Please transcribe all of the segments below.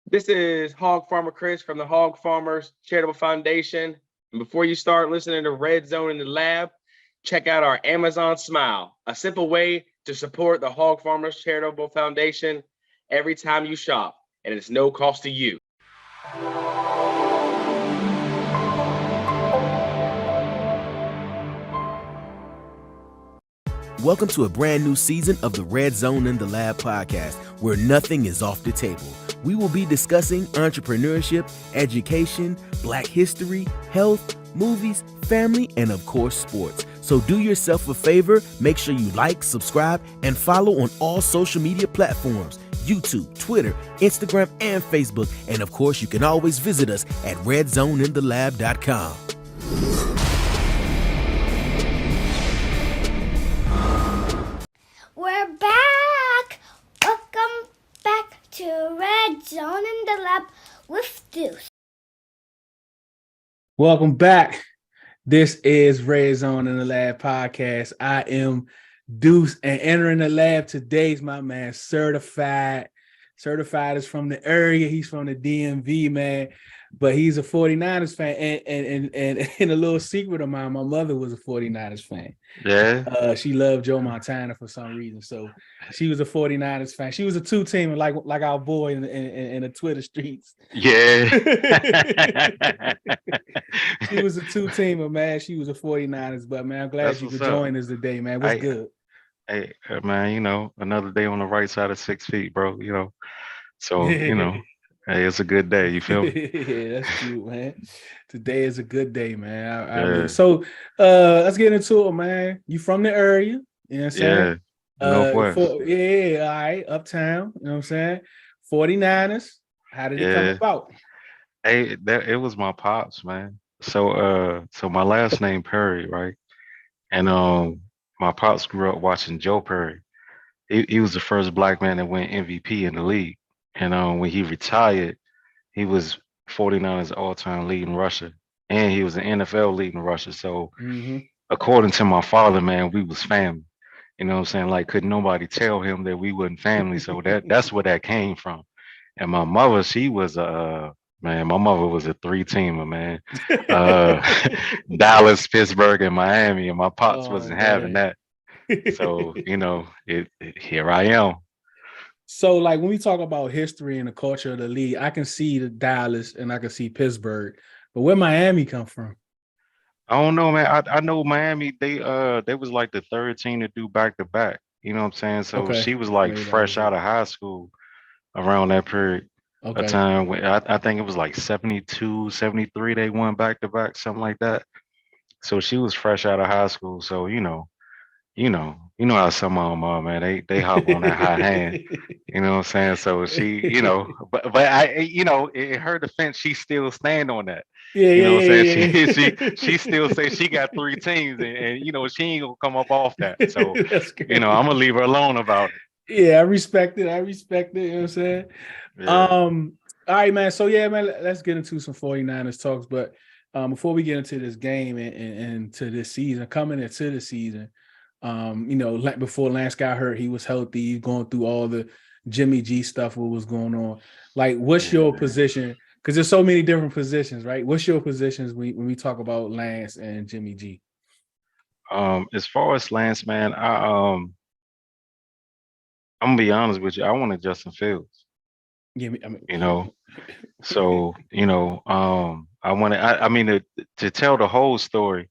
This is Hog Farmer Chris from the Hog Farmers Charitable Foundation. And before you start listening to Red Zone in the Lab, check out our Amazon Smile, a simple way to support the Hog Farmers Charitable Foundation every time you shop, and it's no cost to you. Welcome to a brand new season of the Red Zone in the Lab podcast, where nothing is off the table. We will be discussing entrepreneurship, education, Black history, health, movies, family, and of course, sports. So do yourself a favor, make sure you like, subscribe, and follow on all social media platforms: YouTube, Twitter, Instagram, and Facebook. And of course, you can always visit us at redzoneinTheLab.com. We're back! Welcome back to Red Zone in the Lab with Deuce. Welcome back. This is Red Zone in the Lab podcast. I am Deuce, and entering the lab today is my man, Certified. Certified is from the area. He's from the DMV, man. But he's a 49ers fan. And a little secret of mine, my mother was a 49ers fan. Yeah. She loved Joe Montana for some reason. So she was a 49ers fan. She was a two-teamer like our boy in the Twitter streets. Yeah. She was a two-teamer, man. She was a 49ers. But, man, I'm glad That's you could what's up. join us today, man. What's good? Hey, man, another day on the right side of 6 feet, bro, So, hey, it's a good day. You feel me? Yeah, that's cute, man. Today is a good day, man. Yeah. So let's get into it, man. You from the area, you know what I'm saying? Yeah. Northwest. All right, uptown, you know what I'm saying? 49ers. How did it come about? Hey, it was my pops, man. So my last name Perry, right? And my pops grew up watching Joe Perry. He was the first black man that went MVP in the league. And when he retired, he was 49ers all-time leading rusher, and he was an NFL leading rusher. So according to my father, man, we was family. You know what I'm saying? Like, couldn't nobody tell him that we wasn't family. So that's where that came from. And my mother, she was my mother was a three-teamer, man. Dallas, Pittsburgh, and Miami, and my pops wasn't having that. So, here I am. So, like, when we talk about history and the culture of the league, I can see the Dallas and I can see Pittsburgh, but where Miami come from? I don't know, man. I know Miami, they was like the third team to do back to back. You know what I'm saying? So she was like fresh out of high school around that period of time. When I think it was like 72, 73, they won back to back, something like that. So she was fresh out of high school. So, how some of them are, man. They hop on that high hand. You know what I'm saying? So she, but I, in her defense, she still stand on that. What I'm saying? She still say she got three teams, and she ain't gonna come up off that. So I'm gonna leave her alone about it. Yeah, I respect it. You know what I'm saying? Yeah. All right, man. So yeah, man, let's get into some 49ers talks. But before we get into this game and to this season, coming into the season, before Lance got hurt, he was healthy, going through all the Jimmy G stuff, what was going on. Like, what's your position? Because there's so many different positions, right? What's your positions when we talk about Lance and Jimmy G? As far as Lance, man, I'm gonna be honest with you. I wanted Justin Fields. Yeah, So I wanted. To tell the whole story,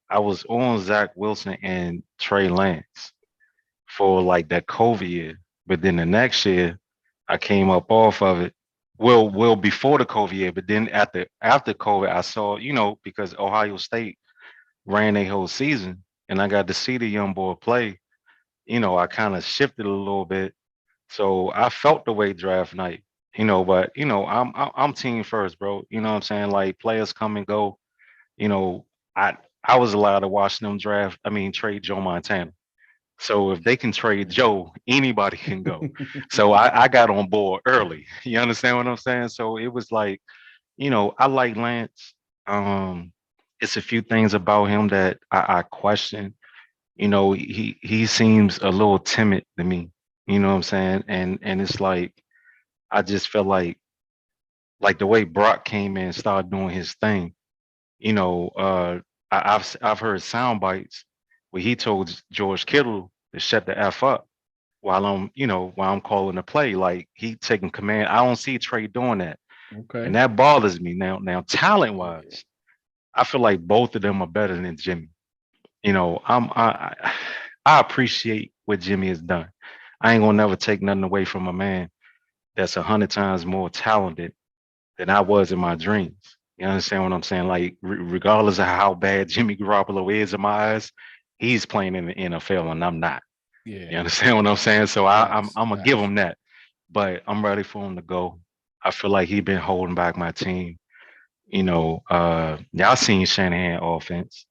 I was on Zach Wilson and Trey Lance for like that COVID year. But then the next year, I came up off of it. Well, before the COVID year, but then after COVID, I saw, because Ohio State ran a whole season and I got to see the young boy play, I kind of shifted a little bit. So I felt the way draft night, but I'm team first, bro. You know what I'm saying? Like, players come and go. I I was allowed to watch them trade Joe Montana. So if they can trade Joe, anybody can go. So I got on board early. You understand what I'm saying? So it was like, I like Lance. It's a few things about him that I question. He seems a little timid to me. You know what I'm saying? And it's like, I just feel like like the way Brock came in and started doing his thing. You know, I've heard sound bites where he told George Kittle to shut the f up while I'm calling the play. Like he taking command. I don't see Trey doing that, and Okay. that bothers me. Now talent wise, I feel like both of them are better than Jimmy. You know, I appreciate what Jimmy has done. I ain't gonna never take nothing away from a man that's 100 times more talented than I was in my dreams. You understand what I'm saying? Like, regardless of how bad Jimmy Garoppolo is in my eyes, he's playing in the NFL and I'm not. Yeah. You understand what I'm saying? So I'm gonna give Facts. him that, but I'm ready for him to go. I feel like he been holding back my team. Y'all seen Shanahan offense.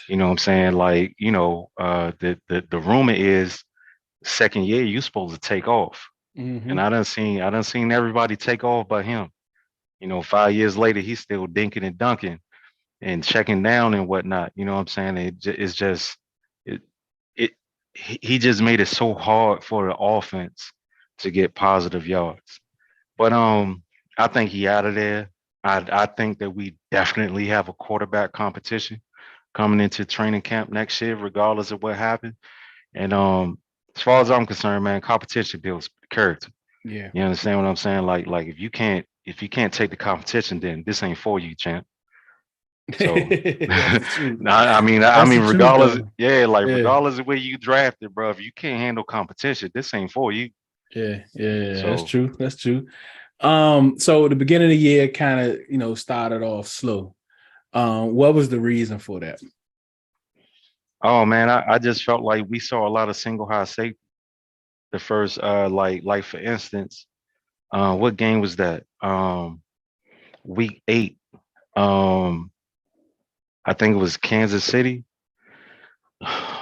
You know what I'm saying? Like, the rumor is second year you supposed to take off. And Mm-hmm. I done seen everybody take off but him. 5 years later, he's still dinking and dunking and checking down and whatnot. You know what I'm saying? It's just it it he just made it so hard for the offense to get positive yards. But I think he out of there. I think that we definitely have a quarterback competition coming into training camp next year, regardless of what happened. And as far as I'm concerned, man, competition builds character. Yeah. You understand what I'm saying? Like if you can't take the competition, then this ain't for you, champ. So That's the truth. That's I mean, the truth, regardless, though. yeah, like Yeah. regardless of where you drafted, bro, if you can't handle competition, this ain't for you. Yeah. Yeah. That's So, true. That's true. So the beginning of the year kind of, started off slow. What was the reason for that? oh man, I just felt like we saw a lot of single high safety. The first, like for instance, what game was that? Week 8. Um, I think it was Kansas City.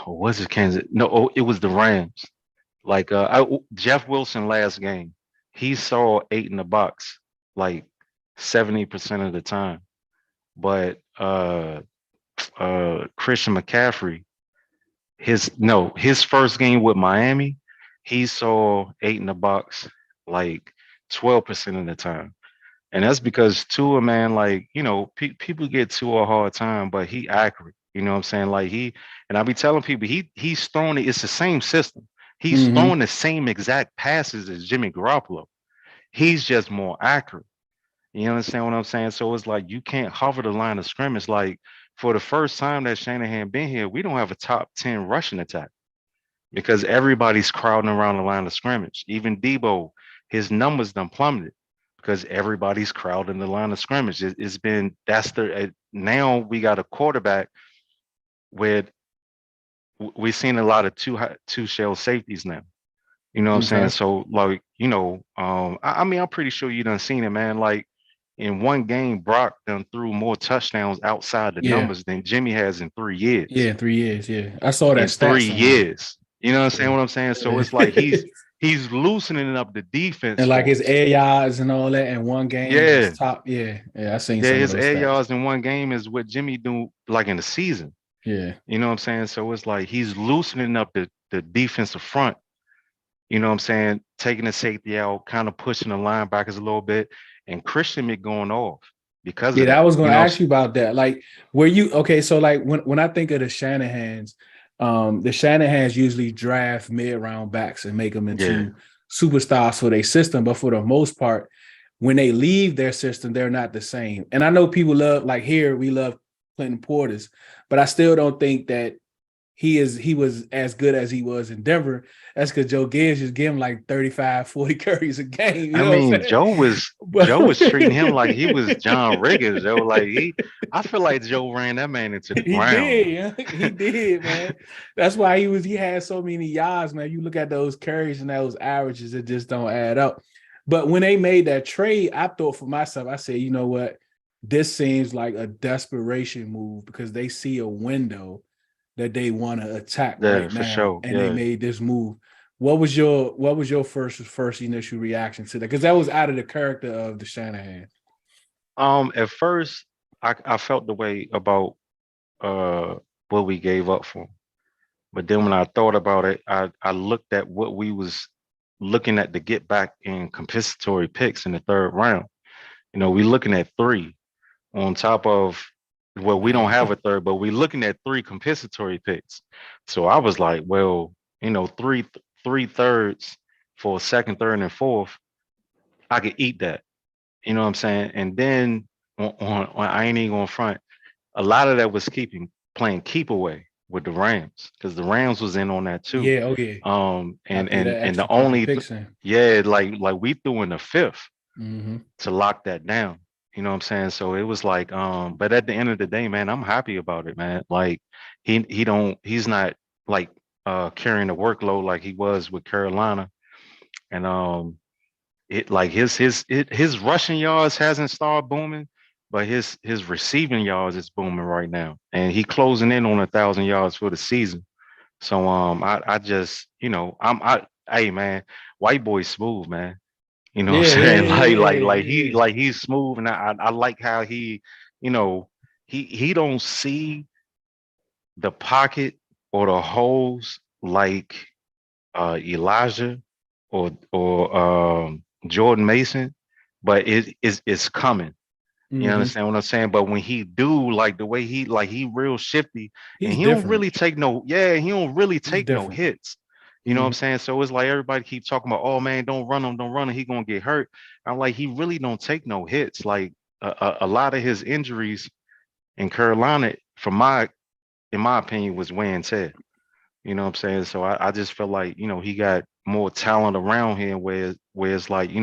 Or was it Kansas? No, it was the Rams. Like Jeff Wilson last game, he saw 8 in the box like 70% of the time. But Christian McCaffrey, his first game with Miami, he saw 8 in the box like 12% of the time. And that's because Tua, man, like, people get Tua a hard time, but he accurate. You know what I'm saying? Like and I be telling people he's throwing it, it's the same system. He's Mm-hmm. throwing the same exact passes as Jimmy Garoppolo. He's just more accurate. You understand what I'm saying? So it's like you can't hover the line of scrimmage. Like for the first time that Shanahan been here, we don't have a top 10 rushing attack because everybody's crowding around the line of scrimmage. Even Debo, his numbers done plummeted because everybody's crowding the line of scrimmage. It's been now we got a quarterback with we've seen a lot of two shell safeties now. You know what I'm saying? Okay. So like, I mean, I'm pretty sure you done seen it, man. Like in one game, Brock done threw more touchdowns outside the Yeah. numbers than Jimmy has in 3 years. Yeah. 3 years. Yeah. I saw that In stat three somewhere. years. You know what I'm saying? Yeah. What I'm saying? So it's like Yeah. he's loosening up the defense And like for his us. air yards and all that in one game is Yeah. top. Yeah. Yeah. I seen Yeah, some of his those air stats. yards in one game is what Jimmy do like in the season. Yeah. You know what I'm saying? So it's like he's loosening up the defensive front. You know what I'm saying? Taking the safety out, kind of pushing the linebackers a little bit, and Christian Mick going off because of Yeah, I that. was going to ask you about that. Like, were you okay? So, like, when I think of the Shanahans usually draft mid-round backs and make them Yeah, into superstars for their system. But for the most part, when they leave their system, they're not the same. And I know people love, like here, we love Clinton Portis, but I still don't think that he was as good as he was in Denver. That's because Joe Gibbs just give him like 35, 40 carries a game. You I know what I'm mean saying? Joe was treating him But like he was John Riggins. Joe, like I feel like Joe ran that man into the he ground. did, yeah. He did, man. That's why he had so many yards, man. You look at those carries and those averages, it just don't add up. But when they made that trade, I thought for myself, I said, you know what? This seems like a desperation move because they see a window that they want to attack Yeah, right for now, sure. and they Yeah. made this move. What was your first initial reaction to that? Because that was out of the character of the Shanahan. At first I felt the way about uh what we gave up for him. But then when I thought about it, I looked at what we was looking at to get back in compensatory picks in the third round. We looking at three on top of, well, we don't Wow. have a third, but we're looking at three compensatory picks. So I was like, well, three thirds for second, third, and fourth, I could eat that. You know what I'm saying? And then on I ain't even going front. A lot of that was playing keep away with the Rams because the Rams was in on that too. Yeah, oh yeah. I And threw and that and the extra couple only picks in. yeah, like we threw in the fifth Mm-hmm. to lock that down. You know what I'm saying? So it was like, but at the end of the day, man, I'm happy about it, man. Like he's not like carrying the workload like he was with Carolina. And it like his rushing yards hasn't started booming, but his receiving yards is booming right now. And he closing in on 1,000 yards for the season. So I just, hey man, white boy smooth, man. You know what Yeah, I'm yeah, saying? yeah, Like he's smooth, and I like how he, you know, he don't see the pocket or the holes like Elijah or Jordan Mason, but it's coming. yeah. You Mm-hmm. understand what I'm saying? But when he do, like the way he real shifty, and He's he don't different. really take no, yeah, he don't really He's take no different. hits. You know what I'm Mm-hmm. saying? So it's like everybody keep talking about, oh man, don't run him, don't run him, he gonna get hurt. I'm like, he really don't take no hits. Like a lot of his injuries in Carolina, in my opinion, was wear and tear. You know what I'm saying? So I just feel like, he got more talent around him where it's like, he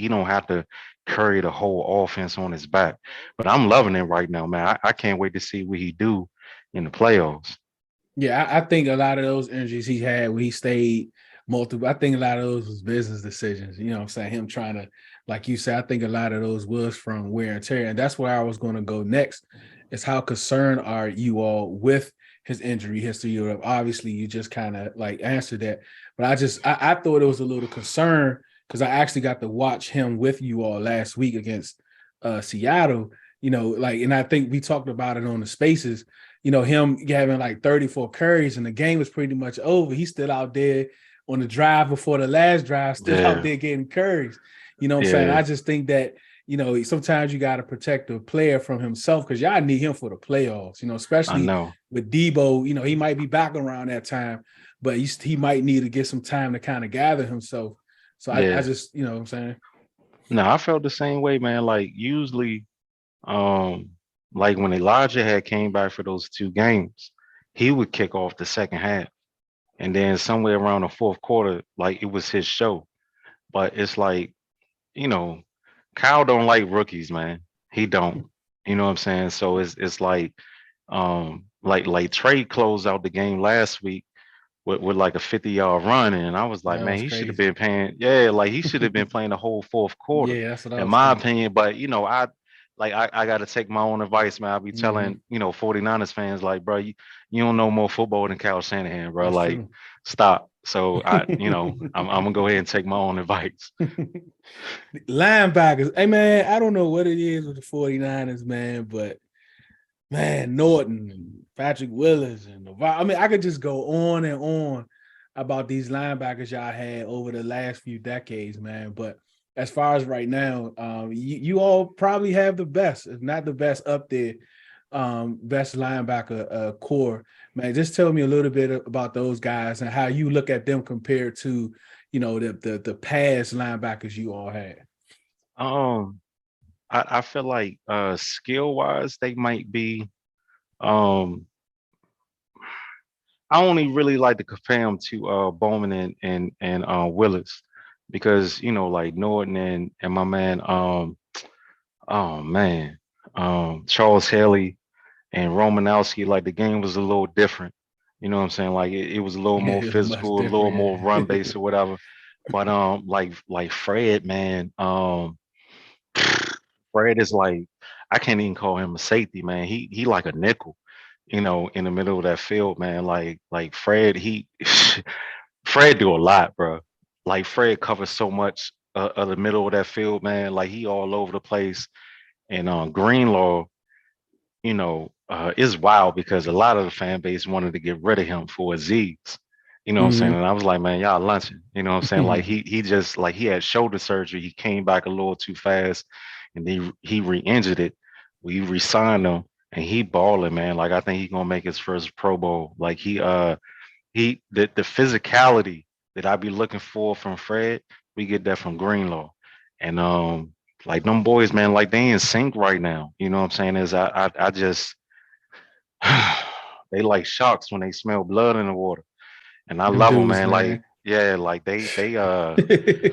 don't have to carry the whole offense on his back. But I'm loving it right now, man. I can't wait to see what he do in the playoffs. Yeah, I think a lot of those injuries he had when he stayed multiple, I think a lot of those was business decisions. You know what I'm saying? Him trying to, like you said, I think a lot of those was from wear and tear. And that's where I was going to go next, is how concerned are you all with his injury history? Obviously, you just kind of like answered that. But I thought it was a little concern because I actually got to watch him with you all last week against Seattle. And I think we talked about it on the spaces, him having like 34 carries and the game was pretty much over. He's still out there on the drive before the last drive, still out Yeah, there getting carries. You know what I'm saying? yeah, I just think that, sometimes you got to protect the player from himself because y'all need him for the playoffs, I especially know. with Debo. He might be back around that time, but he might need to get some time to kind of gather himself. So I Yeah. just, what I'm saying? No, I felt the same way, man. Like usually, um, like when Elijah had came back for those two games, he would kick off the second half. And then somewhere around the fourth quarter, like it was his show. But it's like, you know, Kyle don't like rookies, man. He don't. You know what I'm saying? So it's like Trey closed out the game last week with like a 50-yard run. And I was like, That man, was he should have crazy. been playing, yeah, like he should have been playing the whole fourth quarter, Yeah, that's what I in was my thinking. opinion. But I gotta take my own advice, man. I'll be Mhm. telling, 49ers fans, like, bro, you don't know more football than Kyle Shanahan, bro. That's Like, true. stop. So I'm gonna go ahead and take my own advice. Linebackers. Hey, man, I don't know what it is with the 49ers, man, but man, Norton and Patrick Willis and I mean, I could just go on and on about these linebackers y'all had over the last few decades, man. But as far as right now, you all probably have the best, if not the best, up there, best linebacker core. Man, just tell me a little bit about those guys and how you look at them compared to, the past linebackers you all had. Um, I feel like skill wise, they might be. Um, I only really like to compare them to Bowman and Willis because like Norton and my man oh man Charles Haley and Romanowski, like the game was a little different. You know what I'm saying? Like it was a little more It was much physical, a little more different, run yeah. based or whatever. But like Fred, man, Fred is like, I can't even call him a safety, man. He like a nickel, in the middle of that field, man. Like Fred, he Fred do a lot, bro. Like Fred covers so much of the middle of that field, man. Like he all over the place. And Greenlaw, is wild because a lot of the fan base wanted to get rid of him for Aziz. You know what I'm saying? Mhm. And I was like, man, y'all lunching. You know what I'm saying? Like he just like he had shoulder surgery. He came back a little too fast. and he re-injured it. We re-signed him, and he balling, man. Like I think he gonna make his first Pro Bowl. Like the physicality that I be looking for from Fred, we get that from Greenlaw, and like them boys, man, like they in sync right now. You know what I'm saying? Is I just they like sharks when they smell blood in the water, and I Them love them, dudes, man. Like man. yeah, like they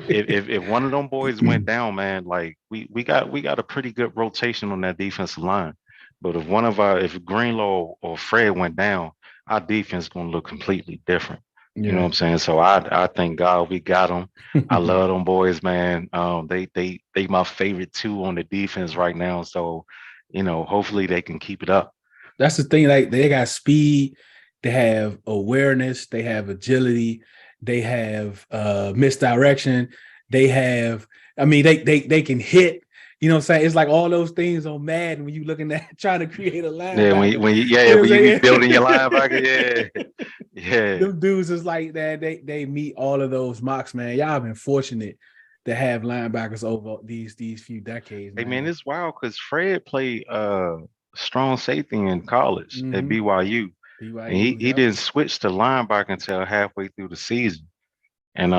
if one of them boys went down, man, like we got a pretty good rotation on that defensive line. But if Greenlaw or Fred went down, our defense gonna look completely different. You know what Yeah. I'm saying? So I thank God we got them. I love them boys, man. They my favorite two on the defense right now. So, hopefully they can keep it up. That's the thing. Like they got speed, they have awareness, they have agility, they have misdirection, they have. I mean, they can hit. You know what I'm saying? It's like all those things on Madden when you looking at trying to create a Yeah, linebacker. yeah, You know when what you I'm be saying? building your linebacker, yeah, yeah. Them dudes is like that. They meet all of those mocks, man. Y'all been fortunate to have linebackers over these few decades, Hey man, man. it's wild because Fred played strong safety in college at Mm-hmm. BYU, and he BYU, he yep. didn't switch to linebacker until halfway through the season. And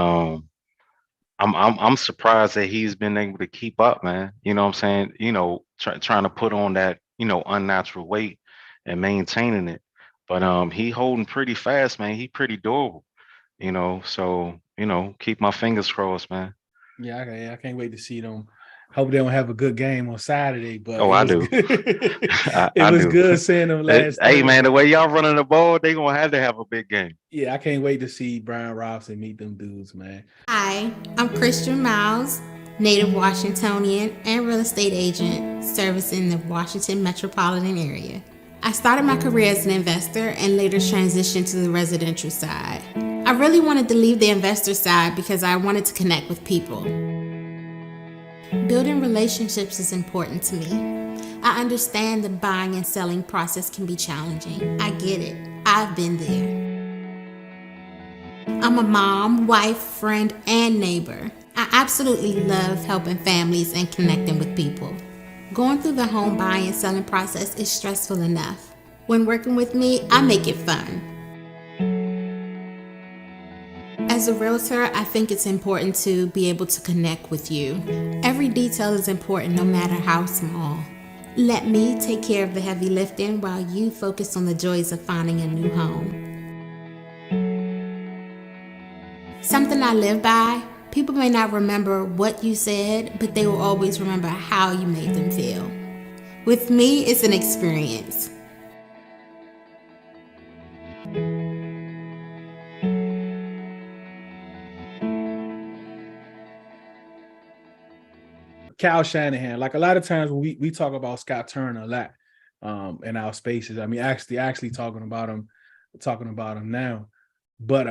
I'm surprised that he's been able to keep up, man. You know what I'm saying? Trying to put on that unnatural weight and maintaining it. But he holding pretty fast, man. He pretty durable. So keep my fingers crossed, man. Yeah, I can't wait to see them. Hope they don't have a good game on Saturday, but Oh, it I was do. good. It I was do. good seeing them last Hey man, the way Thursday. y'all running the ball, they gonna have to have a big game. Yeah, I can't wait to see Brian Robson meet them dudes, man. Hi, I'm Christian Miles, native Washingtonian and real estate agent servicing the Washington metropolitan area. I started my career as an investor and later transitioned to the residential side. I really wanted to leave the investor side because I wanted to connect with people. Building relationships is important to me. I understand the buying and selling process can be challenging. I get it. I've been there. I'm a mom, wife, friend, and neighbor. I absolutely love helping families and connecting with people. Going through the home buying and selling process is stressful enough. When working with me, I make it fun. As a realtor, I think it's important to be able to connect with you. Every detail is important no matter how small. Let me take care of the heavy lifting while you focus on the joys of finding a new home. Something I live by, people may not remember what you said, but they will always remember how you made them feel. With me, it's an experience. Kyle Shanahan, like a lot of times when we talk about Scott Turner a lot in our spaces. I mean, actually talking about him now. But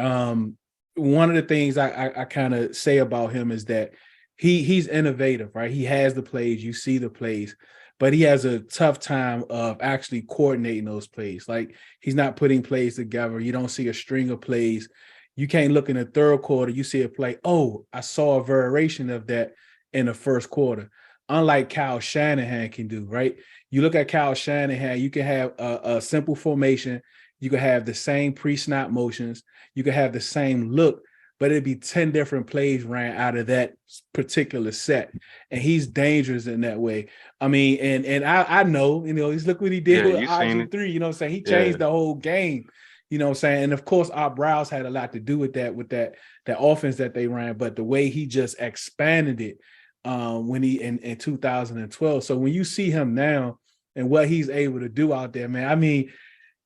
one of the things I kind of say about him is that he's innovative, right? He has the plays, you see the plays, but he has a tough time of actually coordinating those plays. Like he's not putting plays together. You don't see a string of plays. You can't look in the third quarter, you see a play. Oh, I saw a variation of that in the first quarter. Unlike Kyle Shanahan can do, right? You look at Kyle Shanahan, you can have a simple formation. You could have the same pre-snap motions. You could have the same look, but it'd be 10 different plays ran out of that particular set. And he's dangerous in that way. I mean, and I know, he's look what he did Yeah, with you seen it. RG3, you know what I'm saying? He Yeah. changed the whole game, you know what I'm saying? And of course, our Browse had a lot to do with that offense that they ran, but the way he just expanded it when he in 2012. So when you see him now and what he's able to do out there, man, I mean,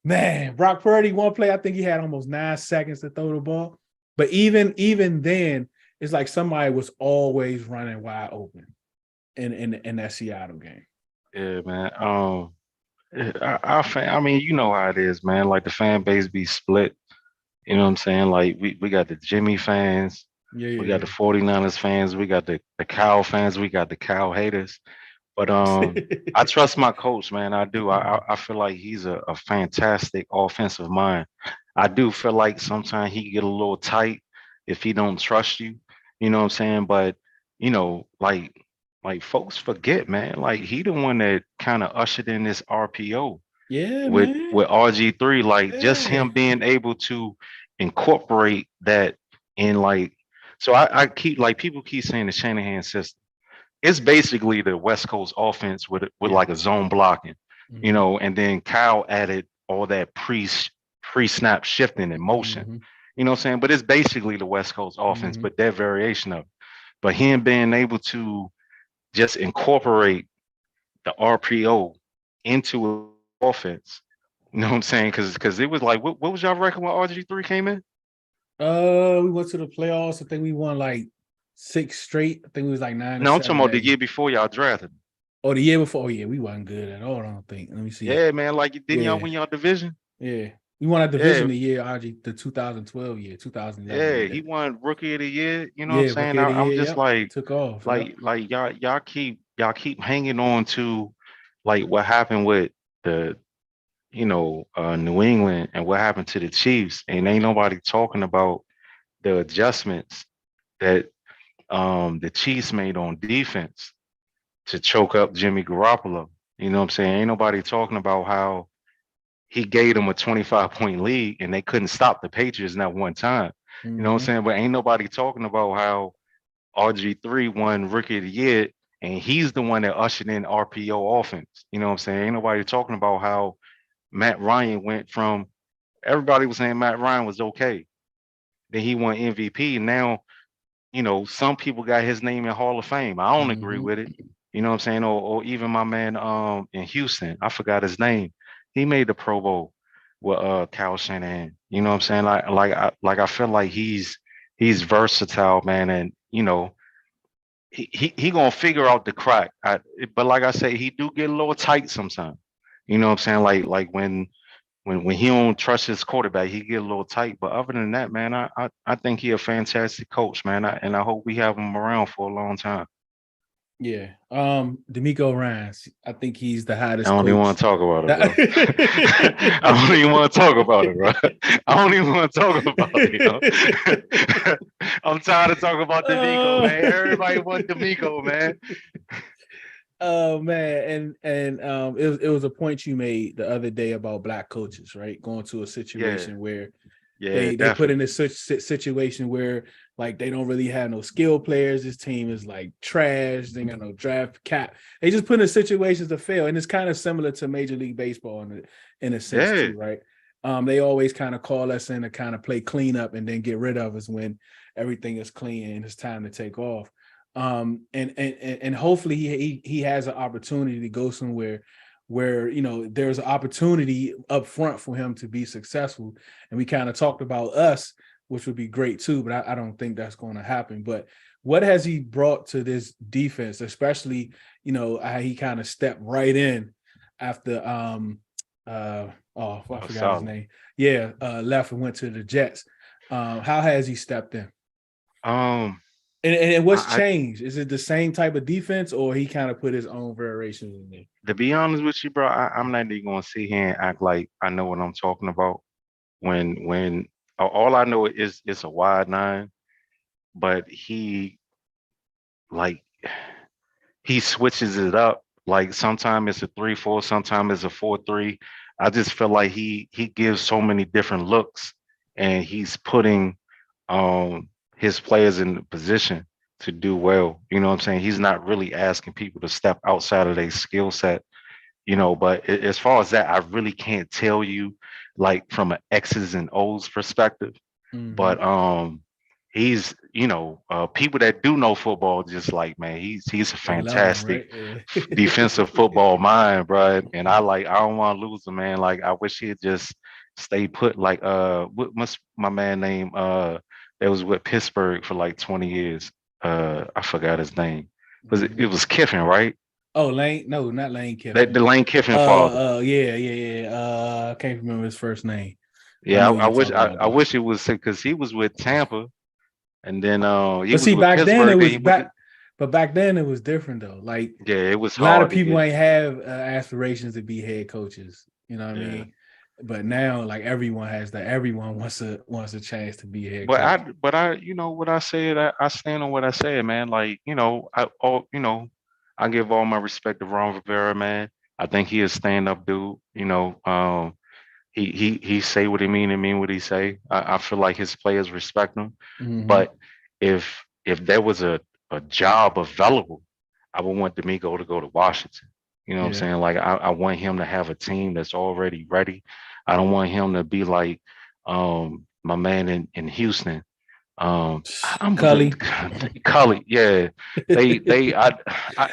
man, Brock Purdy, one play, I think he had almost 9 seconds to throw the ball. But even then, it's like somebody was always running wide open in that Seattle game. Yeah, man. I mean, you know how it is, man. Like the fan base be split. You know what I'm saying? Like we got the Jimmy fans, we got the 49ers fans, we got the Cow fans, we got the Cow haters. But I trust my coach, man. I do. I feel like he's a fantastic offensive mind. I do feel like sometimes he get a little tight if he don't trust you. You know what I'm saying? But like like folks forget, man. Like he the one that kind of ushered in this RPO Yeah, with man. RG3. Like just Yeah. him being able to incorporate that in like. So I keep like people keep saying the Shanahan system. It's basically the West Coast offense with Yeah. like a zone blocking, Mm-hmm. and then Kyle added all that pre snap shifting and motion. Mm-hmm. You know what I'm saying? But it's basically the West Coast offense, Mm-hmm. but their variation of it. But him being able to just incorporate the RPO into offense. You know what I'm saying? Because it was like, what was y'all reckon when RG3 came in? We went to the playoffs. I think we won like 6 straight. I think we was like 9 or No, I'm talking 7 about that the year. year before y'all drafted him. Oh, the year before. Oh, yeah, we wasn't good at all. I don't think. Let me see. Yeah, man. Like, didn't y'all Yeah, win y'all division? yeah. We won our Yeah, division the year RG, the 2012 year, 2011 yeah. year. He won Rookie of the Year. You know what I'm Yeah, saying? rookie of the I'm year. just Yep, took off. Yep. like y'all keep hanging on to like what happened with the New England and what happened to the Chiefs, and ain't nobody talking about the adjustments that the Chiefs made on defense to choke up Jimmy Garoppolo. You know what I'm saying? Ain't nobody talking about how he gave them a 25-point lead and they couldn't stop the Patriots not one time. You know what I'm Mm-hmm. saying? But ain't nobody talking about how RG3 won Rookie of the Year and he's the one that ushered in RPO offense. You know what I'm saying? Ain't nobody talking about how Matt Ryan went from everybody was saying Matt Ryan was okay. Then he won MVP. And now some people got his name in Hall of Fame. I don't agree Mm-hmm. with it. You know what I'm saying? Or even my man in Houston, I forgot his name. He made the Pro Bowl with Kyle Shanahan. You know what I'm saying? I feel like he's versatile, man, and he gonna figure out the crack. But like I say, he do get a little tight sometimes. You know what I'm saying? Like when he don't trust his quarterback, he get a little tight. But other than that, man, I think he a fantastic coach, man. And I hope we have him around for a long time. Yeah. D'Amico Ryans. I think he's the I hottest don't even coach. want to talk about it, bro. I don't even want to talk about it, bro. I don't even want to talk about it, I'm tired of talking about D'Amico, man. Everybody wants D'Amico, man. Oh man, and it was a point you made the other day about black coaches, right? Going to a Yeah, situation where yeah, they put in definitely. this situation where like they don't really have no skill players. This team is like trash. They got no draft cap. They just put in situations to fail, and it's kind of similar to Major League Baseball in a sense Yeah, too, right? They always kind of call us in to kind of play cleanup and then get rid of us when everything is clean and it's time to take off. And hopefully he has an opportunity to go somewhere where there's an opportunity up front for him to be successful. And we kind of talked about us, which would be great too, but I don't think that's going to happen. But what has he brought to this defense, especially how he kind of stepped right in after I forgot his solid. name. Yeah, left and went to the Jets. How has he stepped in? Um, And what's I changed? Is it the same type of defense, or he kind of put his own variations in there? to be honest with you, bro, I'm not even gonna sit here and act like I know what I'm talking about. When all I know is it's a wide nine, but like he switches it up. Like sometimes it's a 3-4, sometimes it's a 4-3. I just feel like he gives so many different looks, and he's putting his players in the position to do well. You know what I'm saying? He's not really asking people to step outside of their skill set. But as far as that, I really can't tell you like from an X's and O's perspective. Mm-hmm. But people that do know football just like, man, he's a They love him, fantastic right? Yeah. defensive football mind, bro. And I don't want to lose him, man. Like I wish he'd just stay put. Like what's my man name that was with Pittsburgh for like 20 years. I forgot his name. It was Kiffin, right? Oh, Lane? No, not Lane That Kiffin. the Lane Kiffin father. Yeah. I can't remember his first name. I Yeah, know who you're talking about I though. wish it was because he was with Tampa and then he But was see, with back then it Pittsburgh. Then was he went to, back, but back then it was different though. Like yeah, it was a lot of hard to people get. ain't have aspirations to be head coaches. You know what I Yeah. mean? But now, like everyone has that. Everyone wants a chance to be a head But coach. what I said, I stand on what I said, man. Like, I all I give all my respect to Ron Rivera, man. I think he is stand up dude. He say what he mean and mean what he say. I feel like his players respect him. Hmm. But if there was a job available, I would want D'Amico to go to Washington. You know what I'm Yeah. saying? Like I want him to have a team that's already ready. I don't want him to be like my man in Houston. I'm Cully. Cully, yeah. They But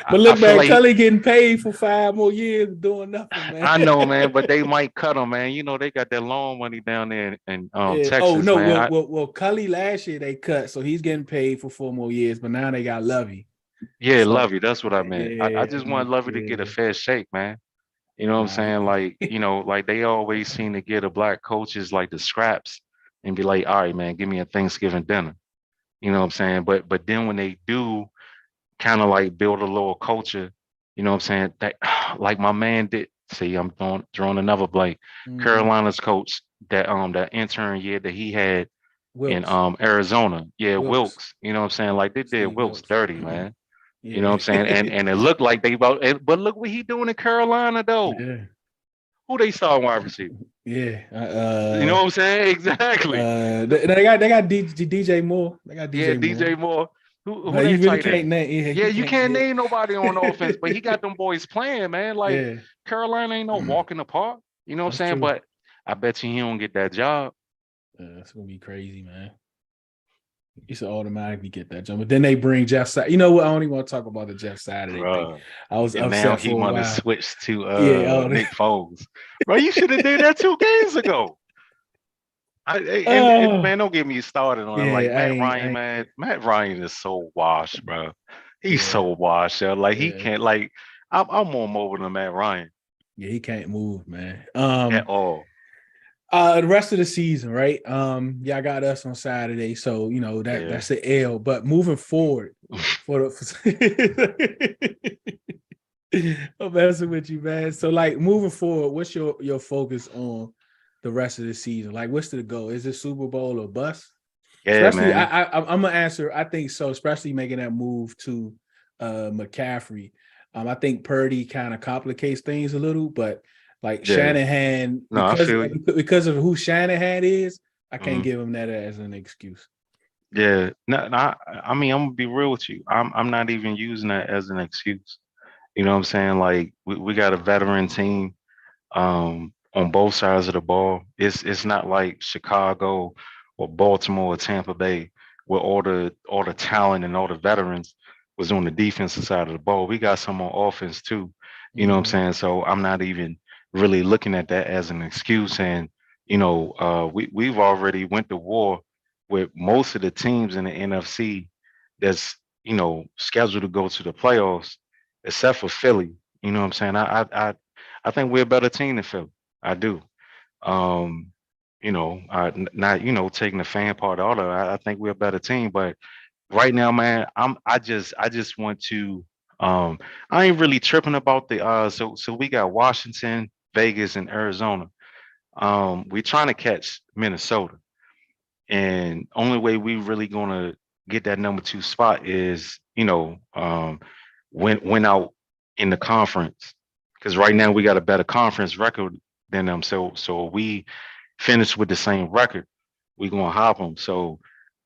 I look, feel man, like Cully getting paid for 5 more years doing nothing, man. I know, man, but they might cut him, man. You know, they got that loan money down there in Yeah. Oh Texas, no. man. Well, Cully last year they cut, so he's getting paid for 4 more years. But now they got Lovey. Yeah, So Lovey, that's what I meant. I yeah, just want Lovey to get a yeah. fair shake, man. You know what I'm Nah. saying? Like, like they always seem to get a black coaches like the scraps and be like, all right, man, give me a Thanksgiving dinner. You know what I'm saying? But then when they do kind of like build a little culture, you know what I'm saying? That like my man did. See, I'm throwing another blank. Mhm. Carolina's coach that intern year that he had in Wilkes. Arizona. Yeah, Wilkes. Wilkes. You know what I'm saying? Like they did Steve Wilkes Wilkes. dirty, man. You know what Yeah. I'm saying? And it looked like they about but look what he doing in Carolina though. Yeah. Who they saw wide receiver? Yeah. You know what I'm saying? Exactly. They got DJ Moore. They got Yeah, DJ DJ Moore. Moore. Who But you that really tight can't end? name. Yeah, Yeah, you you can't. can't Yeah. name nobody on offense, but he got them boys playing, man. Like Yeah. Carolina ain't no walk in the park. You know what I'm That's saying? true. But I bet you he don't get that job. That's gonna be crazy, man. You should automatically get that jump. But then they bring Jeff Saturday. You know what? I don't even want to talk about the Jeff Saturday thing. Bruh. I was And now upset he for a want to while. switch to Yeah. Nick Foles. Bro, you should have did that 2 games ago. And Oh, man, don't get me started on it. Like yeah. I Matt ain't. I Ryan, ain't. man. Matt Ryan is so washed, bro. He's Yeah. so washed. Yo. Like he Yeah. can't. Like I'm more mobile than Matt Ryan Yeah. He can't move, man. at all. The rest of the season, right? Yeah, I got us on Saturday, so Yeah. that's an L. But moving forward, I'm messing with you, man. So, like, moving forward, what's your focus on the rest of the season? Like, what's the goal? Is it Super Bowl or bust? Yeah, Especially, man. I'm gonna answer. I think so. Especially making that move to McCaffrey. I think Purdy kind of complicates things a little, but like Yeah. Shanahan, No, I feel you. because of who Shanahan is, I can't Mhm. give him that as an excuse. Yeah. No, no, I mean, I'm gonna be real with you. I'm not even using that as an excuse. You know what I'm saying? Like we got a veteran team on both sides of the ball. It's not like Chicago or Baltimore or Tampa Bay where all the talent and all the veterans was on the defensive side of the ball. We got some on offense too. You know what I'm Mhm. saying? So I'm not even really looking at that as an excuse. And we've already went to war with most of the teams in the NFC that's scheduled to go to the playoffs, except for Philly. You know what I'm saying? I think we're a better team than Philly. I do. Um, not taking the fan part out of it. I think we're a better team, but right now, man, I just want to. I ain't really tripping about the. So we got Washington, Vegas, and Arizona. We're trying to catch Minnesota, and only way we really gonna get that number 2 spot is win out in the conference, because right now we got a better conference record than them. So we finish with the same record, we gonna hop them. So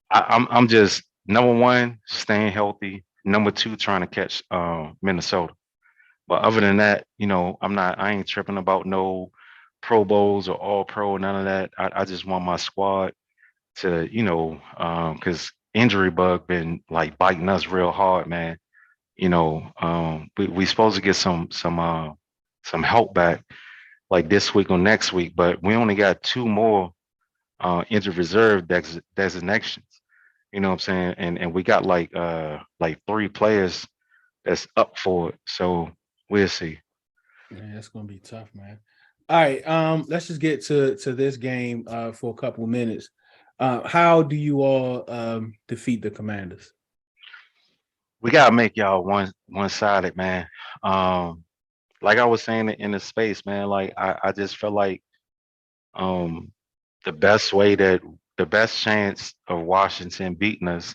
I'm just number one, staying healthy. Number two, trying to catch Minnesota. But other than that, I ain't tripping about no Pro Bowls or All Pro, none of that. I just want my squad to, because injury bug been like biting us real hard, man. We supposed to get some help back like this week or next week, but we only got 2 more injured reserve designations. You know what I'm saying? And we got like 3 players that's up for it. So we'll see. Man, that's gonna be tough, man. All right, let's just get to this game for a couple of minutes. How do you all defeat the Commanders? We gotta make y'all one sided, man. Like I was saying in the space, man. Like I just feel like um the best way that the best chance of Washington beating us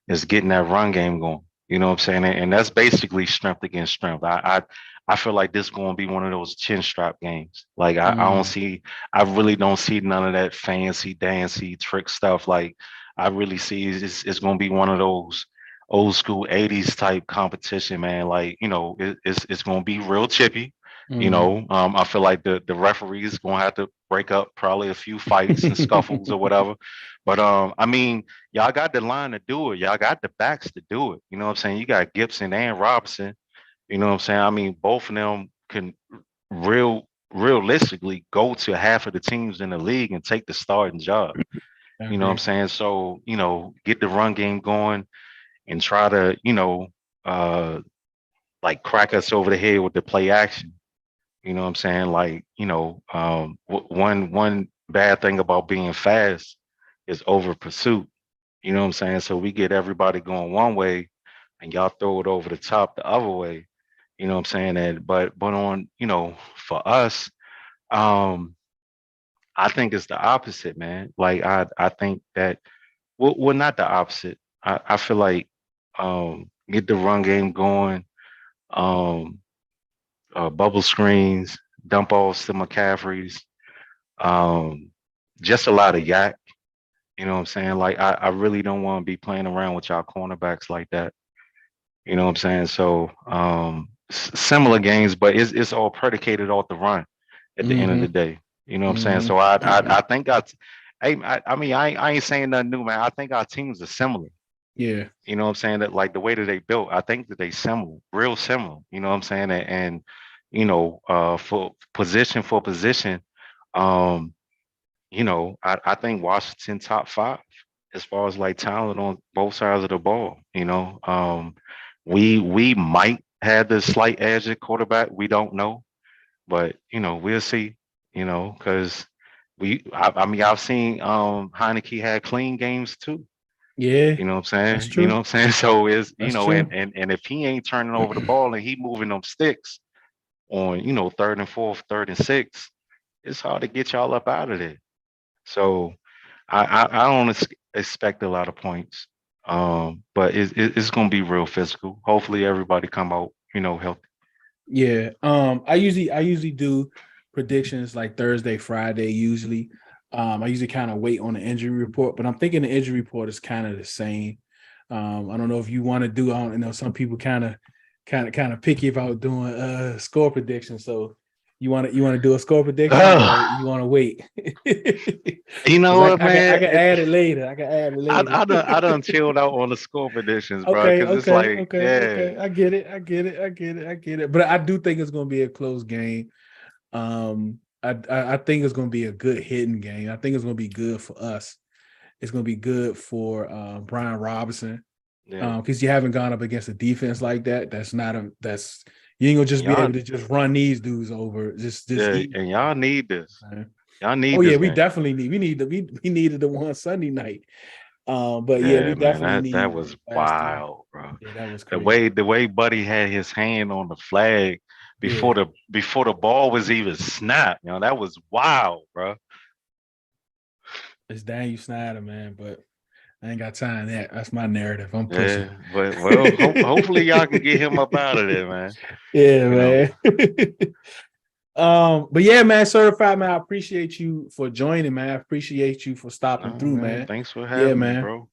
is getting that run game going. You know what I'm saying? And that's basically strength against strength. I feel like this is going to be one of those chin strap games. Like Mm, I really don't see none of that fancy dancy trick stuff. Like I really see it's going to be one of those old school 80s type competition, man. Like, it's going to be real chippy. mm. I feel like the referees going to have to break up probably a few fights and scuffles or whatever. But I mean, y'all got the line to do it. Y'all got the backs to do it. You know what I'm saying? You got Gibson and Robinson. You know what I'm saying? I mean, both of them can realistically go to half of the teams in the league and take the starting job. I You know what I'm agree. saying? So, get the run game going and try to, uh like crack us over the head with the play action. You know what I'm saying? Like, one bad thing about being fast is over pursuit. You know what I'm saying? So we get everybody going one way and y'all throw it over the top the other way. You know what I'm saying? And but on, for us, um, I think it's the opposite, man. Like I think that well not the opposite. I feel like get the run game going, um, bubble screens, dump offs to McCaffrey's, um, just a lot of yak. You know what I'm saying? Like I really don't want to be playing around with y'all cornerbacks like that. You know what I'm saying? So similar games, but it's all predicated off the run at the end of Mm-hmm. the day. You know what I'm saying? Mm-hmm. So I think I mean I ain't saying nothing new, man. I think our teams are similar. Yeah. You know what I'm saying? That like the way that they built, I think that they similar, real similar. You know what I'm saying? And for position, um, I think Washington top five as far as like talent on both sides of the ball. We might have the slight edge at quarterback. We don't know, but we'll see. Because I mean, I've seen Heineke had clean games too. Yeah. You know what I'm That's saying? You know true. what I'm saying? So it's That's and true. and if he ain't turning over the ball and he moving them sticks on third and fourth, third and six, it's hard to get y'all up out of there. So I don't expect a lot of points. But it's gonna be real physical. Hopefully everybody come out healthy. Yeah. I usually do predictions like Thursday, Friday, usually. I usually kind of wait on the injury report, but I'm thinking the injury report is kind of the same. I don't know if you want to do, I don't know, some people kind of picky about doing score predictions. So you want to do a score prediction or you want to wait? You know Because I, what, I can I man? can add it later. I can add it later. I done chilled out on the score predictions, bro. Okay, Because it's okay, like, okay, yeah, okay. I get it. I get it. I get it. I get it. But I do think it's going to be a close game. I think it's going to be a good hitting game. I think it's going to be good for us. It's going to be good for Brian Robinson yeah. because you haven't gone up against a defense like that. That's not a that's you ain't gonna just be Y'all, able to just run these dudes over. Just yeah, eat. and y'all need this. Man. Y'all Oh need yeah, this we game. definitely need. We needed the one Sunday night. But yeah, we Yeah, man, definitely that need was last two. wild, bro. Yeah, that was The crazy. way the way Buddy had his hand on the flag Yeah. before the ball was even snapped, that was wild, bro. It's Daniel Snyder, man, but I ain't got time for that. That's my narrative. I'm pushing. Yeah, but well, hopefully y'all can get him up out of there, man. Yeah, You know, man. But yeah, man, certified man. I appreciate you for joining, man. I appreciate you for no, stopping through, man. man. Thanks for Yeah, having me, man. bro.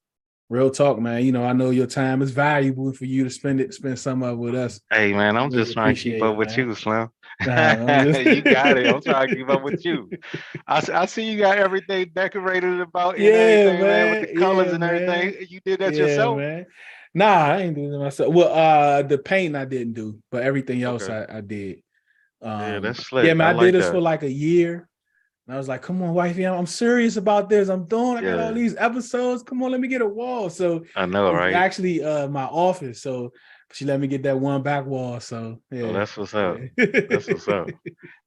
Real talk, man. I know your time is valuable for you to spend some of it with us. Hey, man, I'm Really just trying to keep appreciate up it, with man. you, Slim. Nah, I'm just You got it. I'm trying to keep up with you. I see you got everything decorated about and yeah, everything, man, with man. the colors Yeah, and man. everything. You did that Yeah, yourself? man. Nah, I ain't doing it myself. Well, the paint I didn't do, but everything else Okay. I did. Yeah, that's Yeah, slick. I man, I did like this for that. like a year. And I was like, come on, wifey, I'm serious about this. I got all Yeah, these episodes. Come on, let me get a wall. So I know, it's right? actually my office. So she let me get that one back wall. So Oh, yeah. that's what's up. Yeah. That's what's up.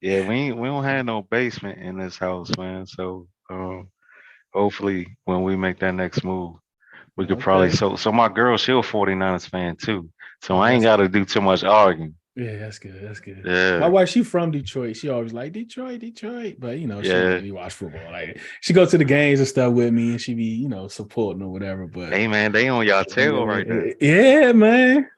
Yeah, we don't have no basement in this house, man. So hopefully when we make that next move, we could probably Okay. so my girl, she a 49ers fan too. So Oh, I ain't that's gotta do too much arguing. Yeah, that's good. That's good. Yeah. My wife, she from Detroit. She always like Detroit. But she don't really watch football. Like she go to the games and stuff with me, and she be supporting or whatever. But Hey man, they on y'all tail right now. Yeah, man.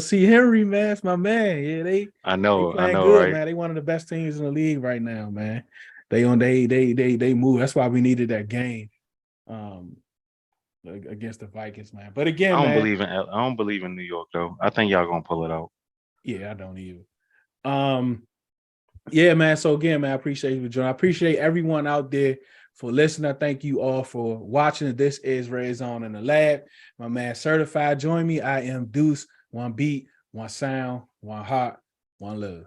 See Henry, man, it's my man. Yeah, they playing good, right? man. They one of the best teams in the league right now, man. They move. That's why we needed that game against the Vikings, man. But again, I man, don't believe in New York though. I think y'all gonna pull it out. yeah, I don't either. Yeah, man. So again, man, I appreciate you for joining. I appreciate everyone out there for listening. I thank you all for watching. This is Red Zone in the Lab. My man Certified. Join me. I am Deuce. One beat, one sound, one heart, one love.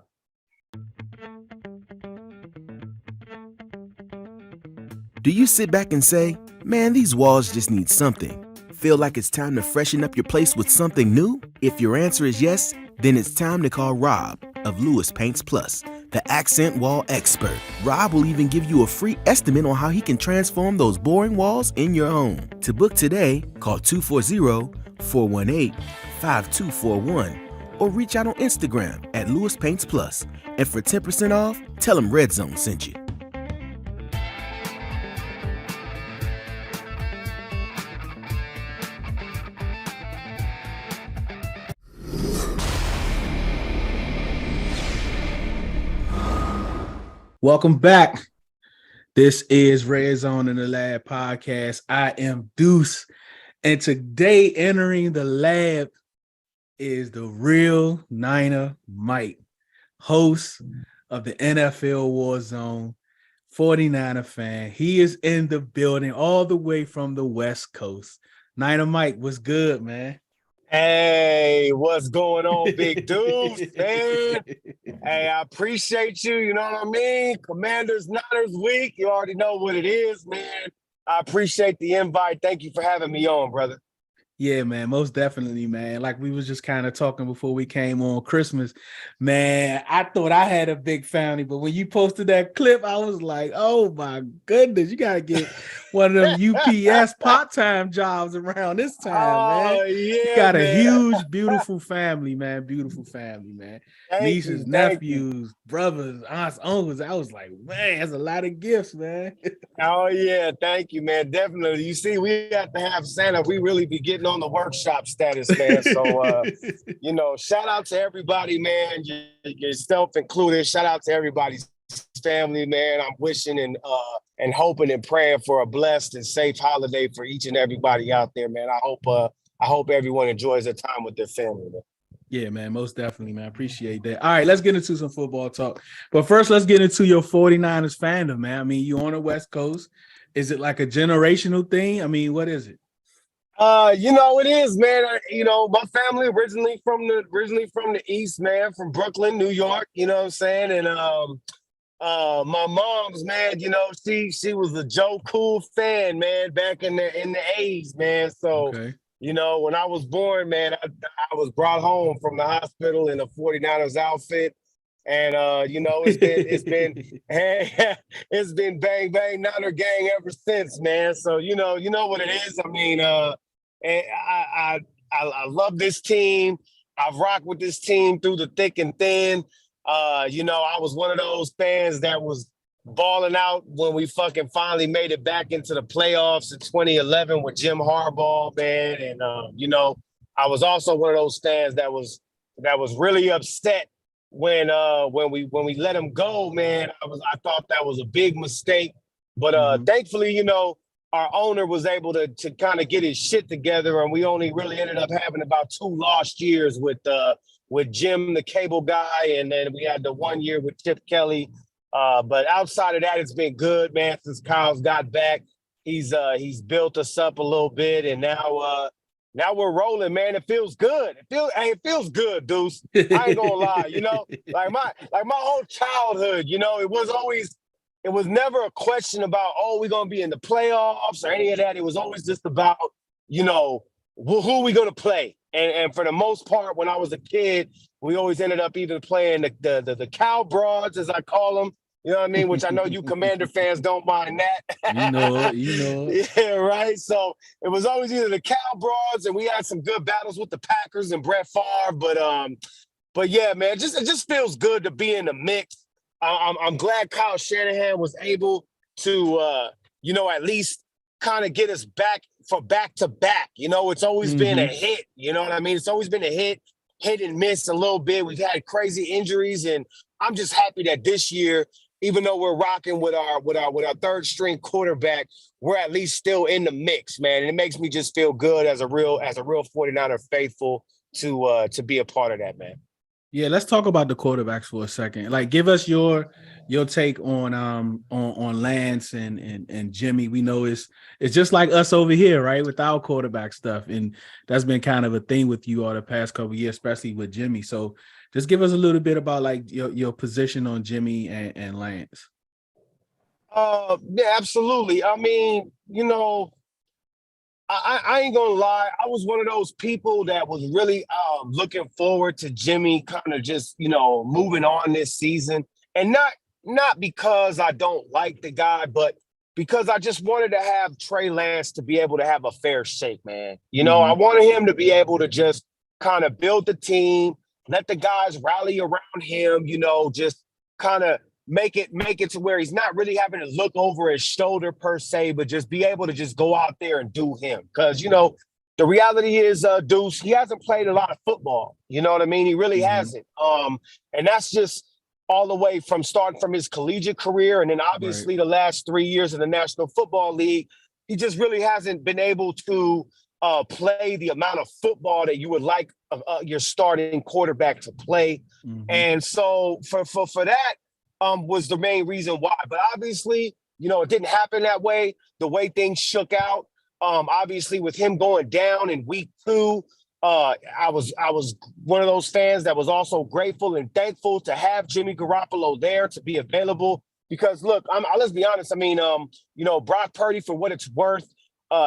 Do you sit back and say, man, these walls just need something? Feel like it's time to freshen up your place with something new? If your answer is yes, then it's time to call Rob of Lewis Paints Plus, the accent wall expert. Rob will even give you a free estimate on how he can transform those boring walls in your home. To book today, call 240-418-5241 or reach out on Instagram at Lewis Paints Plus. And for 10% off, tell him Red Zone sent you. Welcome back. This is Red Zone in the Lab podcast. I am Deuce, and today entering the lab is the real NinerMike, host of the NFL War Zone, 49er fan. He is in the building all the way from the West Coast. NinerMike, what's good, man? Hey, what's going on, big dude, man? Hey, I appreciate you. You know what I mean? Commanders Niners week. You already know what it is, man. I appreciate the invite. Thank you for having me on, brother. Yeah, man, most definitely, man. Like we was just kind of talking before we came on Christmas, man. I thought I had a big family, but when you posted that clip, I was like, oh my goodness, you gotta get one of them UPS part-time jobs around this time, man. Oh, You yeah, got a man. huge, beautiful family, man. Beautiful family, man. Nieces, nephews, brothers, aunts, uncles. I was like, man, that's a lot of gifts, man. Oh, yeah. Thank you, man. Definitely. You see, we have to have Santa. We really be getting on the workshop status, man. So, shout out to everybody, man. Yourself included. Shout out to everybody's family, man. I'm wishing and hoping and praying for a blessed and safe holiday for each and everybody out there, man. I hope everyone enjoys their time with their family, man. Yeah, man, most definitely, man. I appreciate that. All right, let's get into some football talk. But first, let's get into your 49ers fandom, man. I mean, you on the West Coast. Is it like a generational thing? I mean, what is it? It is, man. My family originally from the East, man, from Brooklyn, New York, you know what I'm saying? And my mom's, man, she was a Joe Cool fan, man, back in the 80s, man. So okay. When I was born, man, I was brought home from the hospital in a 49ers outfit. And it's been bang bang Niner gang ever since, man. So you know what it is. I mean, and I love this team. I've rocked with this team through the thick and thin. I was one of those fans that was balling out when we fucking finally made it back into the playoffs in 2011 with Jim Harbaugh, man. And I was also one of those fans that was really upset when we let him go, man. I thought that was a big mistake. But thankfully, our owner was able to kind of get his shit together, and we only really ended up having about 2 lost years with Jim, the cable guy, and then we had the 1 year with Chip Kelly. But outside of that, it's been good, man. Since Kyle's got back, he's built us up a little bit, and now we're rolling, man. It feels good. It feels good, Deuce. I ain't gonna lie, like my whole childhood, it was never a question about, we're gonna be in the playoffs or any of that. It was always just about, who are we gonna play? And for the most part, when I was a kid, we always ended up either playing the cow broads, as I call them. You know what I mean? Which I know you Commander fans don't mind that. You know it. Yeah, right. So it was always either the cow broads, and we had some good battles with the Packers and Brett Favre. But But yeah, man, it just feels good to be in the mix. I'm glad Kyle Shanahan was able to, at least kind of get us back for back to back. It's always been a hit. You know what I mean? It's always been a hit and miss a little bit. We've had crazy injuries, and I'm just happy that this year, even though we're rocking with our third string quarterback, we're at least still in the mix, man. And it makes me just feel good as a real 49er faithful to be a part of that, man. Yeah, let's talk about the quarterbacks for a second. Like, give us your take on Lance and Jimmy. We know it's just like us over here, right, with our quarterback stuff, and that's been kind of a thing with you all the past couple of years, especially with Jimmy. So, just give us a little bit about like your position on Jimmy and Lance. Yeah, absolutely. I mean, I ain't gonna lie. I was one of those people that was really looking forward to Jimmy kind of just, moving on this season. And not because I don't like the guy, but because I just wanted to have Trey Lance to be able to have a fair shake, man. I wanted him to be able to just kind of build the team, let the guys rally around him, just kind of make it to where he's not really having to look over his shoulder per se, but just be able to just go out there and do him. Because, the reality is, Deuce, he hasn't played a lot of football. You know what I mean? He really hasn't. And that's just all the way from starting from his collegiate career. And then obviously the last 3 years in the National Football League, he just really hasn't been able to play the amount of football that you would like your starting quarterback to play. And so for that, was the main reason why. But obviously, it didn't happen that way. The way things shook out, obviously with him going down in week 2, I was one of those fans that was also grateful and thankful to have Jimmy Garoppolo there to be available. Because look, let's be honest. I mean, Brock Purdy, for what it's worth,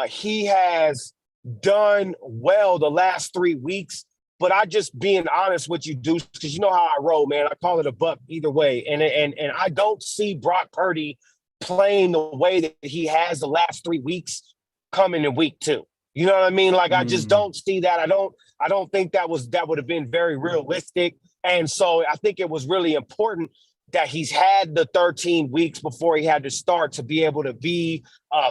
he has done well the last 3 weeks. But I just being honest with you, Deuce, because you know how I roll, man. I call it a buck either way. And I don't see Brock Purdy playing the way that he has the last 3 weeks coming in week 2. You know what I mean? Like, I just don't see that. I don't think that would have been very realistic. And so I think it was really important that he's had the 13 weeks before he had to start to be able to be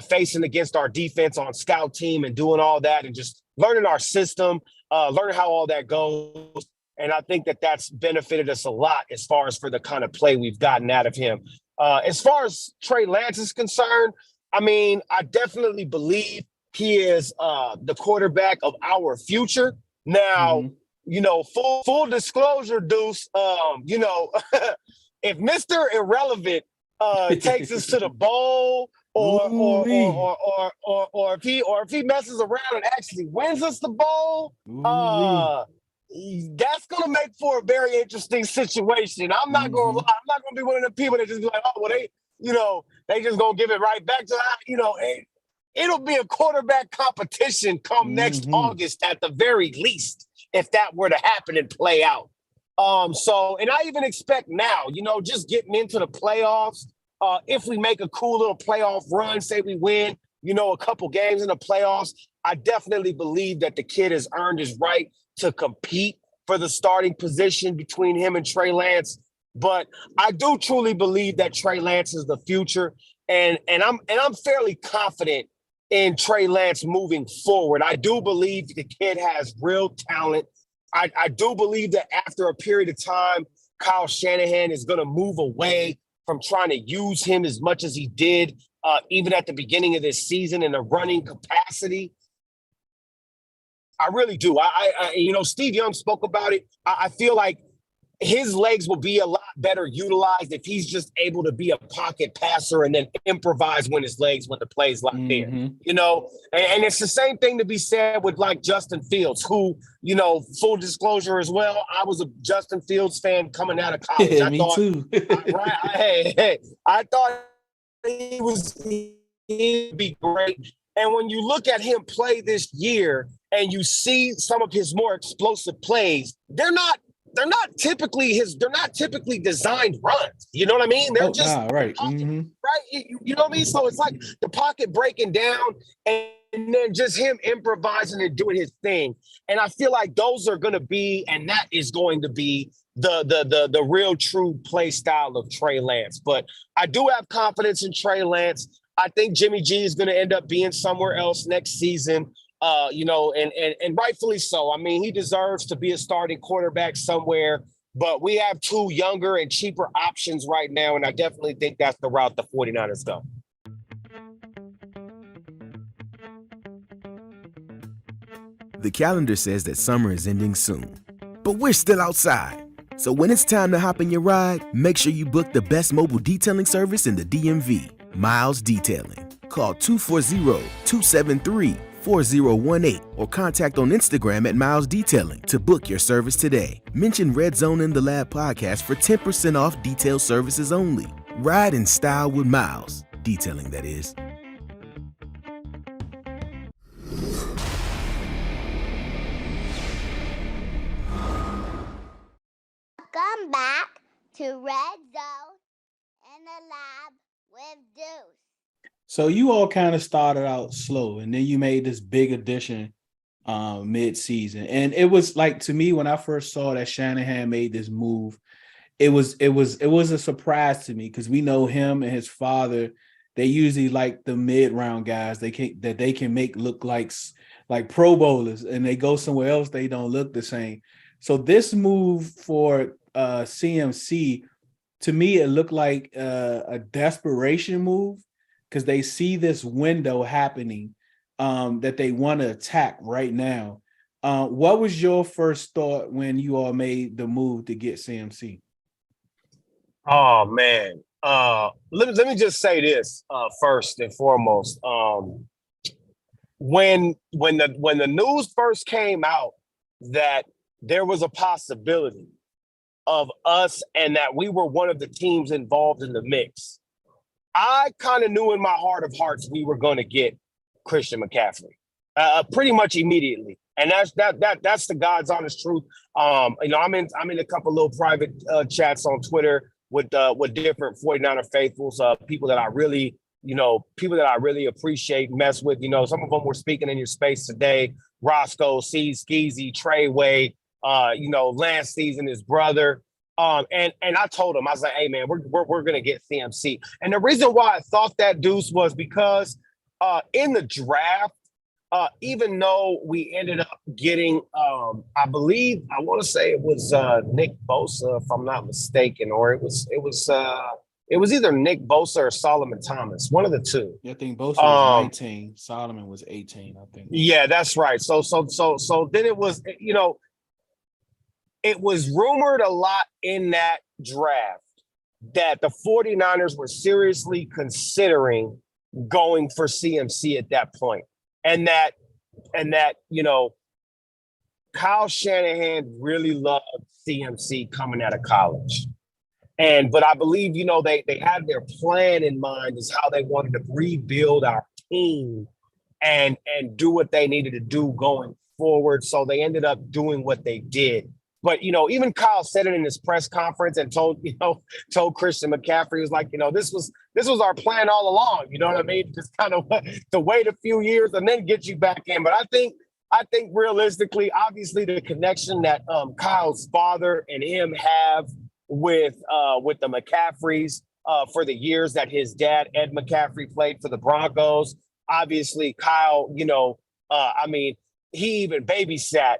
facing against our defense on scout team and doing all that and just learning our system, learning how all that goes. And I think that that's benefited us a lot as far as for the kind of play we've gotten out of him. As far as Trey Lance is concerned, I mean, I definitely believe he is the quarterback of our future. Now, full disclosure, Deuce, if Mr. Irrelevant takes us to the bowl or if he messes around and actually wins us the bowl, that's gonna make for a very interesting situation. I'm not gonna lie. I'm not gonna be one of the people that just be like, oh, well, they just gonna give it right back to it'll be a quarterback competition come next August at the very least, if that were to happen and play out. And I even expect now, just getting into the playoffs, if we make a cool little playoff run, say we win, a couple games in the playoffs, I definitely believe that the kid has earned his right to compete for the starting position between him and Trey Lance. But I do truly believe that Trey Lance is the future, and I'm fairly confident in Trey Lance moving forward. I do believe the kid has real talent. I do believe that after a period of time, Kyle Shanahan is going to move away from trying to use him as much as he did, even at the beginning of this season in a running capacity. I really do. Steve Young spoke about it. I feel like his legs will be a lot better utilized if he's just able to be a pocket passer and then improvise when the play's like there, And it's the same thing to be said with like Justin Fields, who, full disclosure as well, I was a Justin Fields fan coming out of college. Yeah, me too. I thought he'd be great. And when you look at him play this year and you see some of his more explosive plays, they're not they're not typically designed runs. You know what I mean? They're just right. pocket, Mm-hmm. right. You know what I mean? So it's like the pocket breaking down and then just him improvising and doing his thing. And I feel like those are going to be, and that is going to be the real true play style of Trey Lance. But I do have confidence in Trey Lance. I think Jimmy G is going to end up being somewhere else next season. You know, and rightfully so. I mean, he deserves to be a starting quarterback somewhere, but we have two younger and cheaper options right now, and I definitely think that's the route the 49ers go. The calendar says that summer is ending soon, but we're still outside. So when it's time to hop in your ride, make sure you book the best mobile detailing service in the DMV, Miles Detailing. Call 240-273-4018 or contact on Instagram at Miles Detailing to book your service today. Mention Red Zone in the Lab podcast for 10% off detail services only. Ride in style with Miles Detailing, that is. Welcome back to Red Zone in the Lab with Deuce. So you all kind of started out slow, and then you made this big addition mid-season. And it was like, to me, when I first saw that Shanahan made this move, it was a surprise to me, because we know him and his father, they usually like the mid-round guys they can make look like Pro Bowlers, and they go somewhere else, they don't look the same. So this move for CMC, to me, it looked like a desperation move, because they see this window happening that they want to attack right now. What was your first thought when you all made the move to get CMC? Oh man, let me just say this first and foremost. When the news first came out that there was a possibility of us and that we were one of the teams involved in the mix, I kind of knew in my heart of hearts we were going to get Christian McCaffrey pretty much immediately, and that's the God's honest truth. You know, I'm in a couple little private chats on Twitter with different 49er faithfuls, people that I really appreciate, mess with. You know, some of them were speaking in your space today. Roscoe, C, Skeezy, Treyway, you know, Lance season, his brother. And I told him, I was like, hey man, we're gonna get CMC. And the reason why I thought that, Deuce, was because in the draft, even though we ended up getting, I want to say it was Nick Bosa, if I'm not mistaken, or it was either Nick Bosa or Solomon Thomas, one of the two. Yeah, I think Bosa was 19, Solomon was 18, I think. Yeah, that's right. So then it was, you know, it was rumored a lot in that draft that the 49ers were seriously considering going for CMC at that point. And that, you know, Kyle Shanahan really loved CMC coming out of college. But I believe, you know, they had their plan in mind as how they wanted to rebuild our team and do what they needed to do going forward. So they ended up doing what they did. But, you know, even Kyle said it in his press conference and told Christian McCaffrey, was like, you know, this was our plan all along. You know what I mean? Just kind of to wait a few years and then get you back in. But I think realistically, obviously, the connection that Kyle's father and him have with the McCaffreys for the years that his dad, Ed McCaffrey, played for the Broncos. Obviously, Kyle, you know, I mean, he even babysat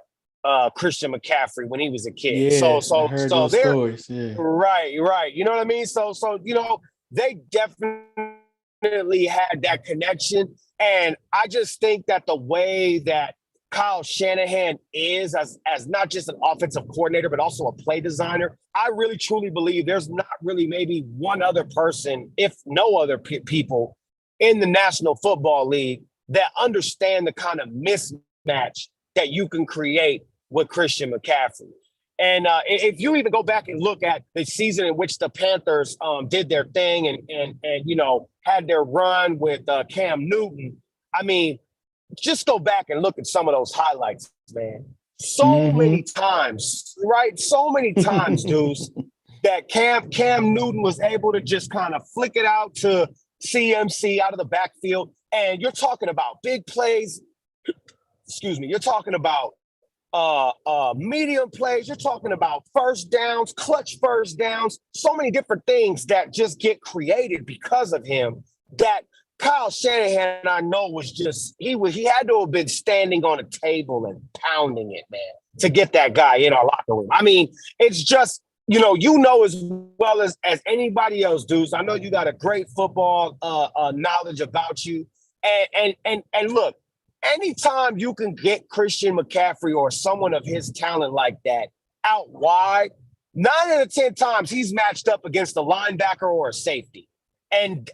Christian McCaffrey when he was a kid. Yeah, so I heard so those they're stories. Yeah. right. You know what I mean? So you know, they definitely had that connection. And I just think that the way that Kyle Shanahan is as not just an offensive coordinator, but also a play designer, I really truly believe there's not really maybe one other person, if no other people in the National Football League that understand the kind of mismatch that you can create with Christian McCaffrey. And if you even go back and look at the season in which the Panthers did their thing and you know, had their run with Cam Newton, I mean, just go back and look at some of those highlights, man. so many times, right? So many times, dudes, that Cam Newton was able to just kind of flick it out to CMC out of the backfield. And you're talking about big plays. Excuse me. You're talking about medium plays. You're talking about first downs, clutch first downs, so many different things that just get created because of him that Kyle Shanahan, I know, was just, he had to have been standing on a table and pounding it, man, to get that guy in our locker room. I mean, it's just, you know as well as anybody else, dudes. I know you got a great football knowledge about you. And look, anytime you can get Christian McCaffrey or someone of his talent like that out wide, 9 out of 10 times he's matched up against a linebacker or a safety. And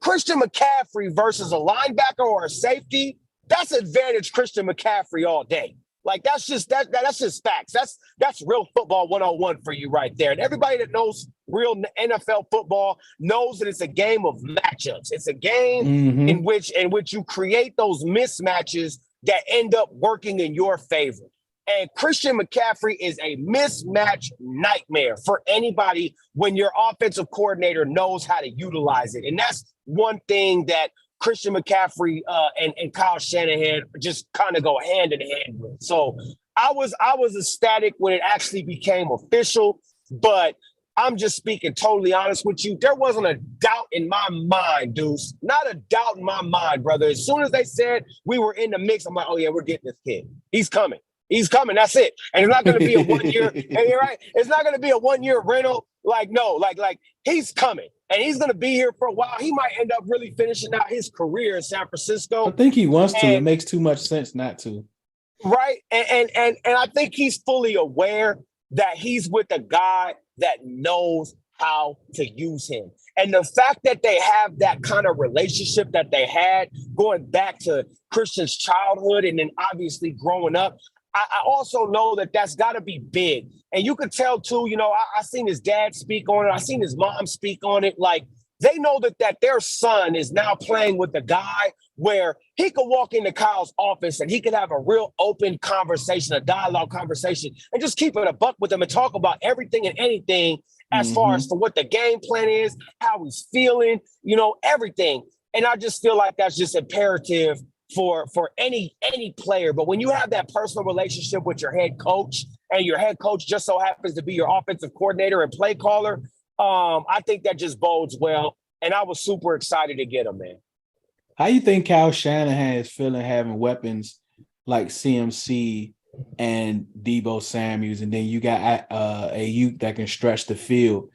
Christian McCaffrey versus a linebacker or a safety, that's advantage Christian McCaffrey all day. Like that's just facts. That's real football 101 for you right there. And everybody that knows real NFL football knows that it's a game of matchups. It's a game in which you create those mismatches that end up working in your favor. And Christian McCaffrey is a mismatch nightmare for anybody when your offensive coordinator knows how to utilize it. And that's one thing that Christian McCaffrey and Kyle Shanahan just kind of go hand in hand with. So I was ecstatic when it actually became official, but I'm just speaking totally honest with you. There wasn't a doubt in my mind, Deuce. Not a doubt in my mind, brother. As soon as they said we were in the mix, I'm like, oh yeah, we're getting this kid. He's coming. He's coming. That's it. And it's not going to be a 1 year. And you're right. It's not going to be a 1 year rental. Like, no, like he's coming and he's going to be here for a while. He might end up really finishing out his career in San Francisco. I think he wants to. It makes too much sense not to. Right. And I think he's fully aware that he's with a guy that knows how to use him. And the fact that they have that kind of relationship that they had going back to Christian's childhood and then obviously growing up, I also know that that's got to be big. And you could tell, too, you know, I seen his dad speak on it. I seen his mom speak on it. Like, they know that their son is now playing with a guy where he could walk into Kyle's office and he could have a real open conversation, a dialogue conversation, and just keep it a buck with him and talk about everything and anything as far as for what the game plan is, how he's feeling, you know, everything. And I just feel like that's just imperative for any player. But when you have that personal relationship with your head coach and your head coach just so happens to be your offensive coordinator and play caller, I think that just bodes well. And I was super excited to get him, man. How you think Kyle Shanahan is feeling having weapons like CMC and Deebo Samuels, and then you got a youth that can stretch the field?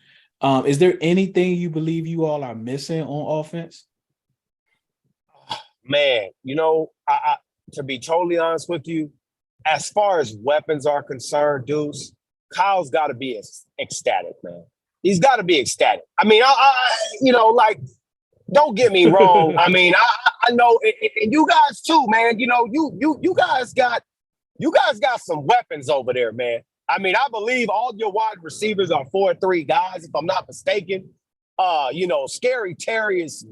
Is there anything you believe you all are missing on offense? Man, you know, I to be totally honest with you, as far as weapons are concerned, Deuce, Kyle's got to be ecstatic, man. He's got to be ecstatic. I mean, I you know, like, don't get me wrong. I mean, I know, and you guys too, man. You know, you guys got some weapons over there, man. I mean, I believe all your wide receivers are 4-3 guys, if I'm not mistaken. You know, Scary Terry is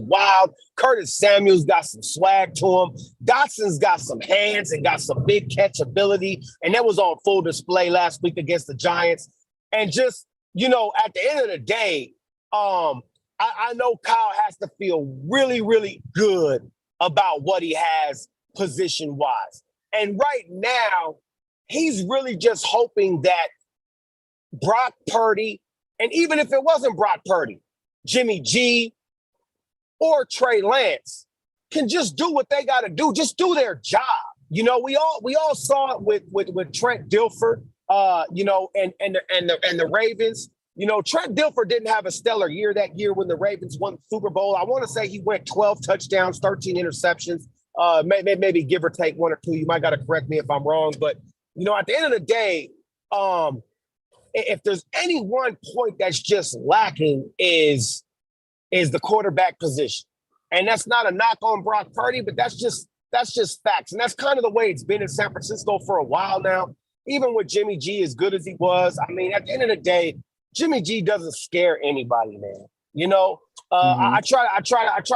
wild. Curtis Samuel's got some swag to him. Dotson's got some hands and got some big catch ability. And that was on full display last week against the Giants. And just, you know, at the end of the day, I know Kyle has to feel really, really good about what he has position-wise. And right now, he's really just hoping that Brock Purdy, and even if it wasn't Brock Purdy, Jimmy G or Trey Lance can just do what they got to do, just do their job. You know, we all saw it with Trent Dilfer, you know, and the Ravens. You know, Trent Dilfer didn't have a stellar year that year when the Ravens won the Super Bowl. I want to say he went 12 touchdowns, 13 interceptions, maybe give or take 1 or 2. You might got to correct me if I'm wrong, but you know, at the end of the day, if there's any one point that's just lacking is the quarterback position. And that's not a knock on Brock Purdy, but that's just facts. And that's kind of the way it's been in San Francisco for a while now. Even with Jimmy G as good as he was, I mean, at the end of the day, Jimmy G doesn't scare anybody, man. You know, I try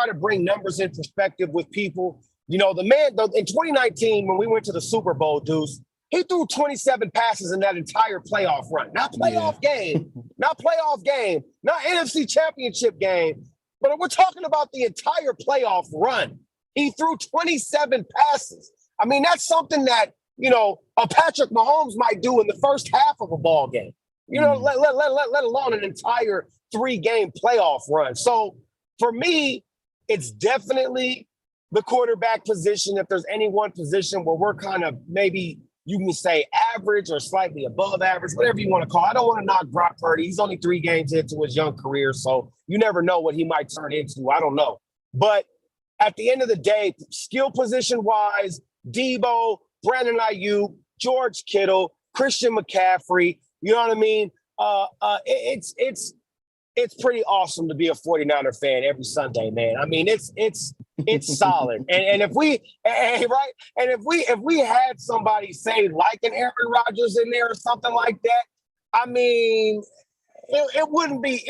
to bring numbers in perspective with people. You know, the man in 2019 when we went to the Super Bowl, Deuce, he threw 27 passes in that entire playoff run. Not playoff game, not NFC Championship game, but we're talking about the entire playoff run. He threw 27 passes. I mean, that's something that, you know, a Patrick Mahomes might do in the first half of a ball game. You know, let alone an entire 3-game playoff run. So for me, it's definitely the quarterback position. If there's any one position where we're kind of maybe you can say average or slightly above average, whatever you want to call it. I don't want to knock Brock Purdy. He's only 3 games into his young career, so you never know what he might turn into. I don't know. But at the end of the day, skill position-wise, Debo, Brandon Ayuk, George Kittle, Christian McCaffrey, you know what I mean? It's pretty awesome to be a 49er fan every Sunday, man. I mean, it's solid. And if we had somebody say like an Aaron Rodgers in there or something like that, I mean, it wouldn't be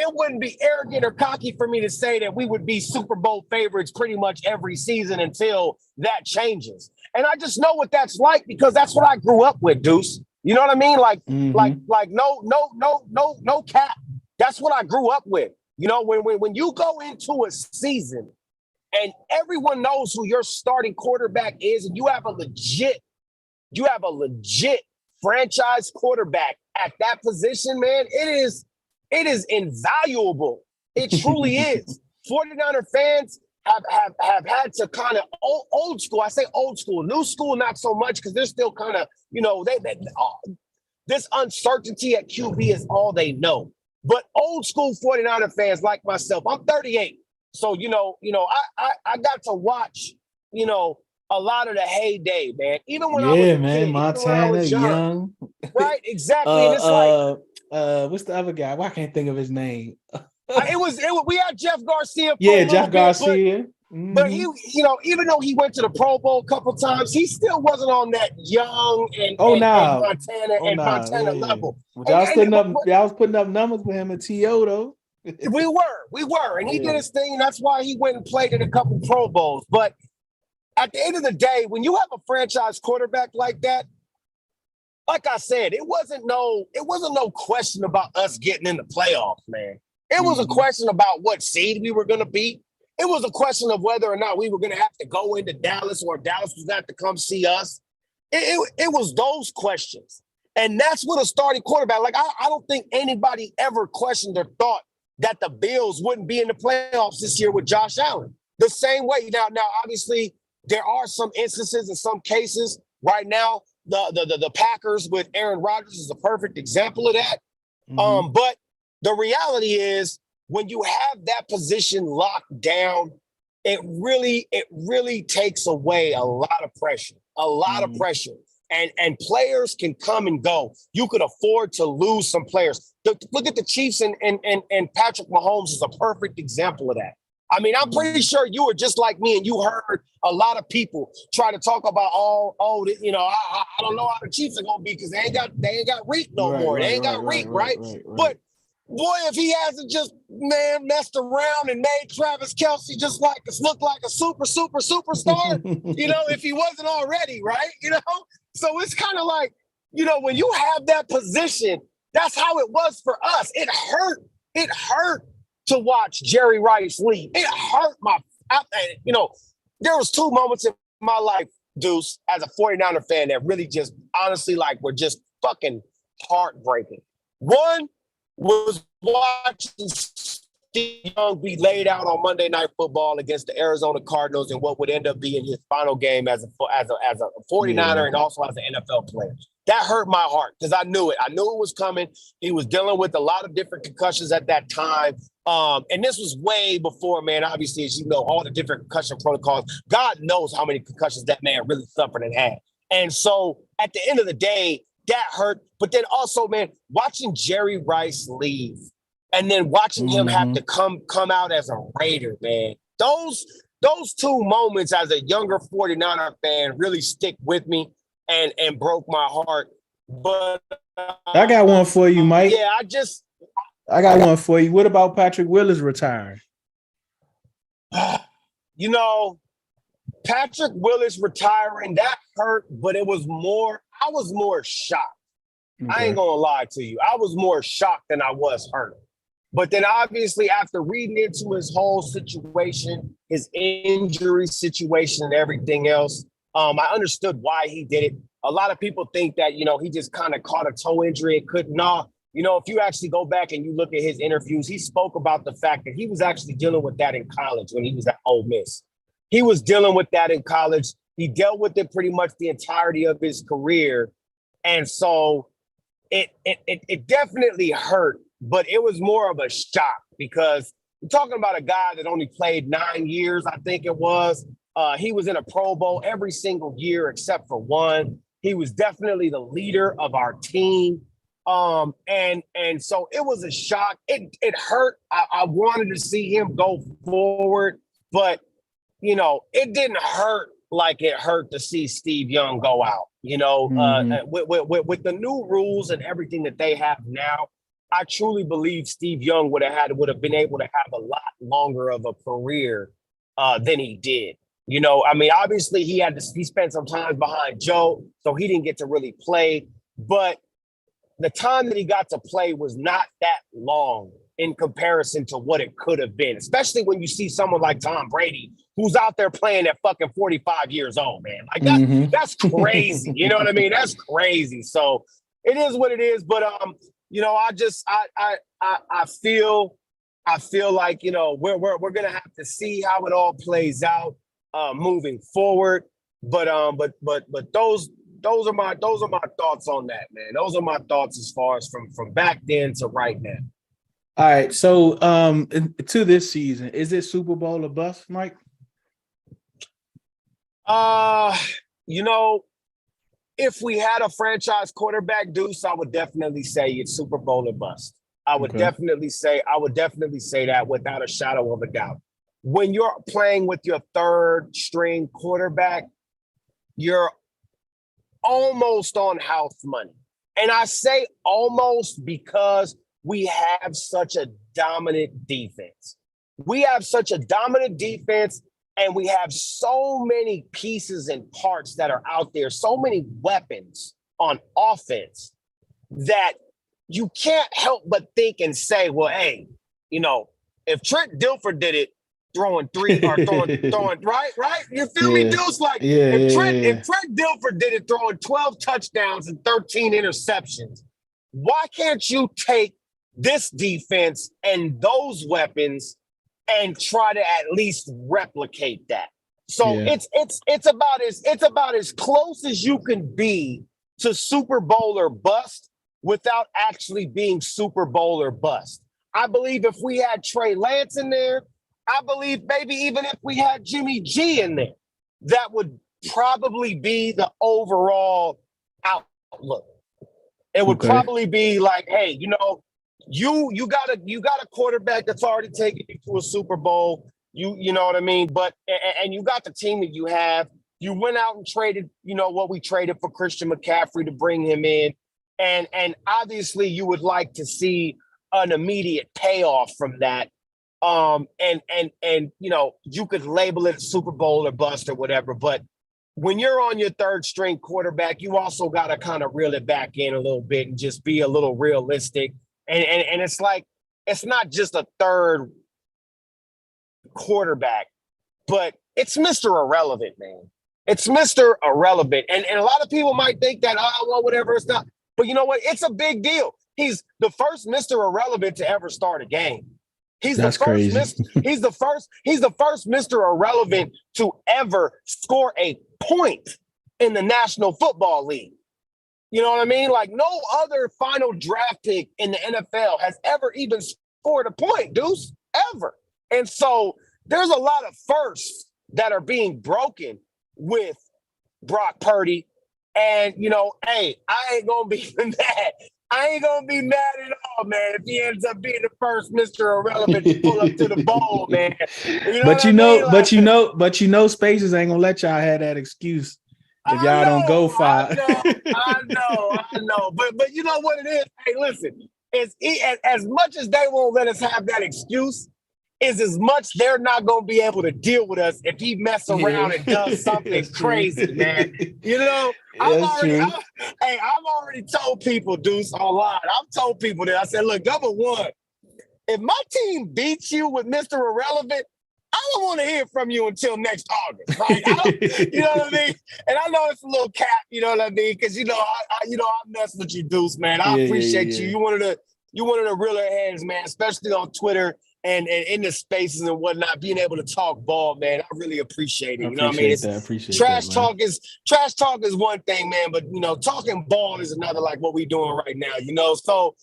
arrogant or cocky for me to say that we would be Super Bowl favorites pretty much every season until that changes. And I just know what that's like because that's what I grew up with, Deuce. You know what I mean? Like no cap. That's what I grew up with. You know, when you go into a season and everyone knows who your starting quarterback is, and you have a legit franchise quarterback at that position, man, it is invaluable. It truly is. 49er fans have had to kind of old school. I say old school, new school, not so much because they're still kind of, you know, this uncertainty at QB is all they know. But old school 49er fans like myself, I'm 38. So, you know, I got to watch, you know, a lot of the heyday, man. Even when I was a kid, Montana, young. Right, exactly. And it's like what's the other guy? Why can't I think of his name? We had Jeff Garcia. Jeff Garcia. But he, you know, even though he went to the Pro Bowl a couple times, he still wasn't on that young and Montana level. Y'all was putting up numbers with him at TO though. we were, and he did his thing. And that's why he went and played in a couple Pro Bowls. But at the end of the day, when you have a franchise quarterback like that, like I said, it wasn't no question about us getting in the playoffs, man. It was a question about what seed we were going to be. It was a question of whether or not we were going to have to go into Dallas or Dallas was going to have to come see us. It was those questions. And that's what a starting quarterback, like I don't think anybody ever questioned or thought that the Bills wouldn't be in the playoffs this year with Josh Allen. The same way. Now, obviously, there are some instances in some cases right now. The Packers with Aaron Rodgers is a perfect example of that. But the reality is, when you have that position locked down, it really takes away a lot of pressure, And players can come and go. You could afford to lose some players. Look at the Chiefs and Patrick Mahomes is a perfect example of that. I mean, I'm pretty sure you were just like me and you heard a lot of people try to talk about, you know, I don't know how the Chiefs are going to be because they ain't got Reek no more. They ain't got Reek, right? But boy, if he hasn't just, messed around and made Travis Kelce just look like a superstar, you know, if he wasn't already, right? You know? So it's kind of like, you know, when you have that position, that's how it was for us. It hurt to watch Jerry Rice leave. It hurt you know, there was 2 moments in my life, Deuce, as a 49er fan that really just honestly were just fucking heartbreaking. One was watching Steve Young be laid out on Monday Night Football against the Arizona Cardinals in what would end up being his final game as a 49er and also as an NFL player. That hurt my heart because I knew it. I knew it was coming. He was dealing with a lot of different concussions at that time. And this was way before, man, obviously, as you know, all the different concussion protocols. God knows how many concussions that man really suffered and had. And so at the end of the day, that hurt. But then also, man, watching Jerry Rice leave and then watching him have to come out as a Raider, man. Those 2 moments as a younger 49er fan really stick with me and broke my heart. But I got one for you, Mike. Yeah, I got one for you. What about Patrick Willis retiring? You know, Patrick Willis retiring, that hurt, but I was more shocked. Okay. I ain't gonna lie to you. I was more shocked than I was hurt. But then obviously after reading into his whole situation, his injury situation and everything else, I understood why he did it. A lot of people think that, he just kind of caught a toe injury and couldn't. No, if you actually go back and you look at his interviews, he spoke about the fact that he was actually dealing with that in college when he was at Ole Miss. He was dealing with that in college. He dealt with it pretty much the entirety of his career. And so it definitely hurt, but it was more of a shock because we're talking about a guy that only played 9 years, I think it was. He was in a Pro Bowl every single year except for one. He was definitely the leader of our team. And so it was a shock. It hurt. I wanted to see him go forward, but it didn't hurt like it hurt to see Steve Young go out. With the new rules and everything that they have now, I truly believe Steve Young would have been able to have a lot longer of a career than he did. Obviously he spent some time behind Joe, so he didn't get to really play, but the time that he got to play was not that long in comparison to what it could have been, especially when you see someone like Tom Brady, who's out there playing at fucking 45 years old, man. Like that's crazy. You know what I mean? That's crazy. So it is what it is. But I feel like, we're gonna have to see how it all plays out moving forward. But those are my thoughts on that, man. Those are my thoughts as far as from back then to right now. All right. So to this season, is it Super Bowl or bust, Mike? If we had a franchise quarterback, Deuce, I would definitely say it's Super Bowl or bust. I would definitely say that without a shadow of a doubt. When you're playing with your third string quarterback, you're almost on house money. And I say almost because we have such a dominant defense. We have such a dominant defense, and we have so many pieces and parts that are out there, so many weapons on offense that you can't help but think and say, well, hey, if Trent Dilfer did it, throwing right? You feel me, Deuce? Like if Trent Dilfer did it, throwing 12 touchdowns and 13 interceptions, why can't you take this defense and those weapons and try to at least replicate that? So it's about as close as you can be to Super Bowl or bust without actually being Super Bowl or bust. I believe if we had Trey Lance in there, I believe maybe even if we had Jimmy G in there, that would probably be the overall outlook. It would probably be like, hey, you got a quarterback that's already taken you to a Super Bowl. You know what I mean? But and you got the team that you have. You went out and traded, what we traded for Christian McCaffrey to bring him in. And obviously you would like to see an immediate payoff from that. And you could label it Super Bowl or bust or whatever, but when you're on your third string quarterback, you also got to kind of reel it back in a little bit and just be a little realistic. And it's like, it's not just a third quarterback, but it's Mr. Irrelevant, man. It's Mr. Irrelevant. And a lot of people might think that, whatever, it's not. But you know what? It's a big deal. He's the first Mr. Irrelevant to ever start a game. He's the first Mr. Irrelevant to ever score a point in the National Football League. You know what I mean? Like no other final draft pick in the NFL has ever even scored a point, Deuce, ever. And so there's a lot of firsts that are being broken with Brock Purdy. And, hey, I ain't going to be mad. I ain't going to be mad at all, man, if he ends up being the first Mr. Irrelevant to pull up to the bowl, man. But Spaces ain't going to let y'all have that excuse if y'all don't go far. I know. But you know what it is? Hey, listen, as much as they won't let us have that excuse, is as much they're not going to be able to deal with us if he mess around and does something crazy, man. You know, I've already told people, Deuce, online. I've told people that I said, look, number one, if my team beats you with Mr. Irrelevant, I don't want to hear from you until next August, right? You know what I mean? And I know it's a little cap, you know what I mean? Because I mess with you, Deuce, man. I appreciate you. You one of the realer heads, man, especially on Twitter and in the spaces and whatnot. Being able to talk ball, man, I really appreciate it. You know what I mean? Trash talk is one thing, man, but talking ball is another. Like what we doing right now, So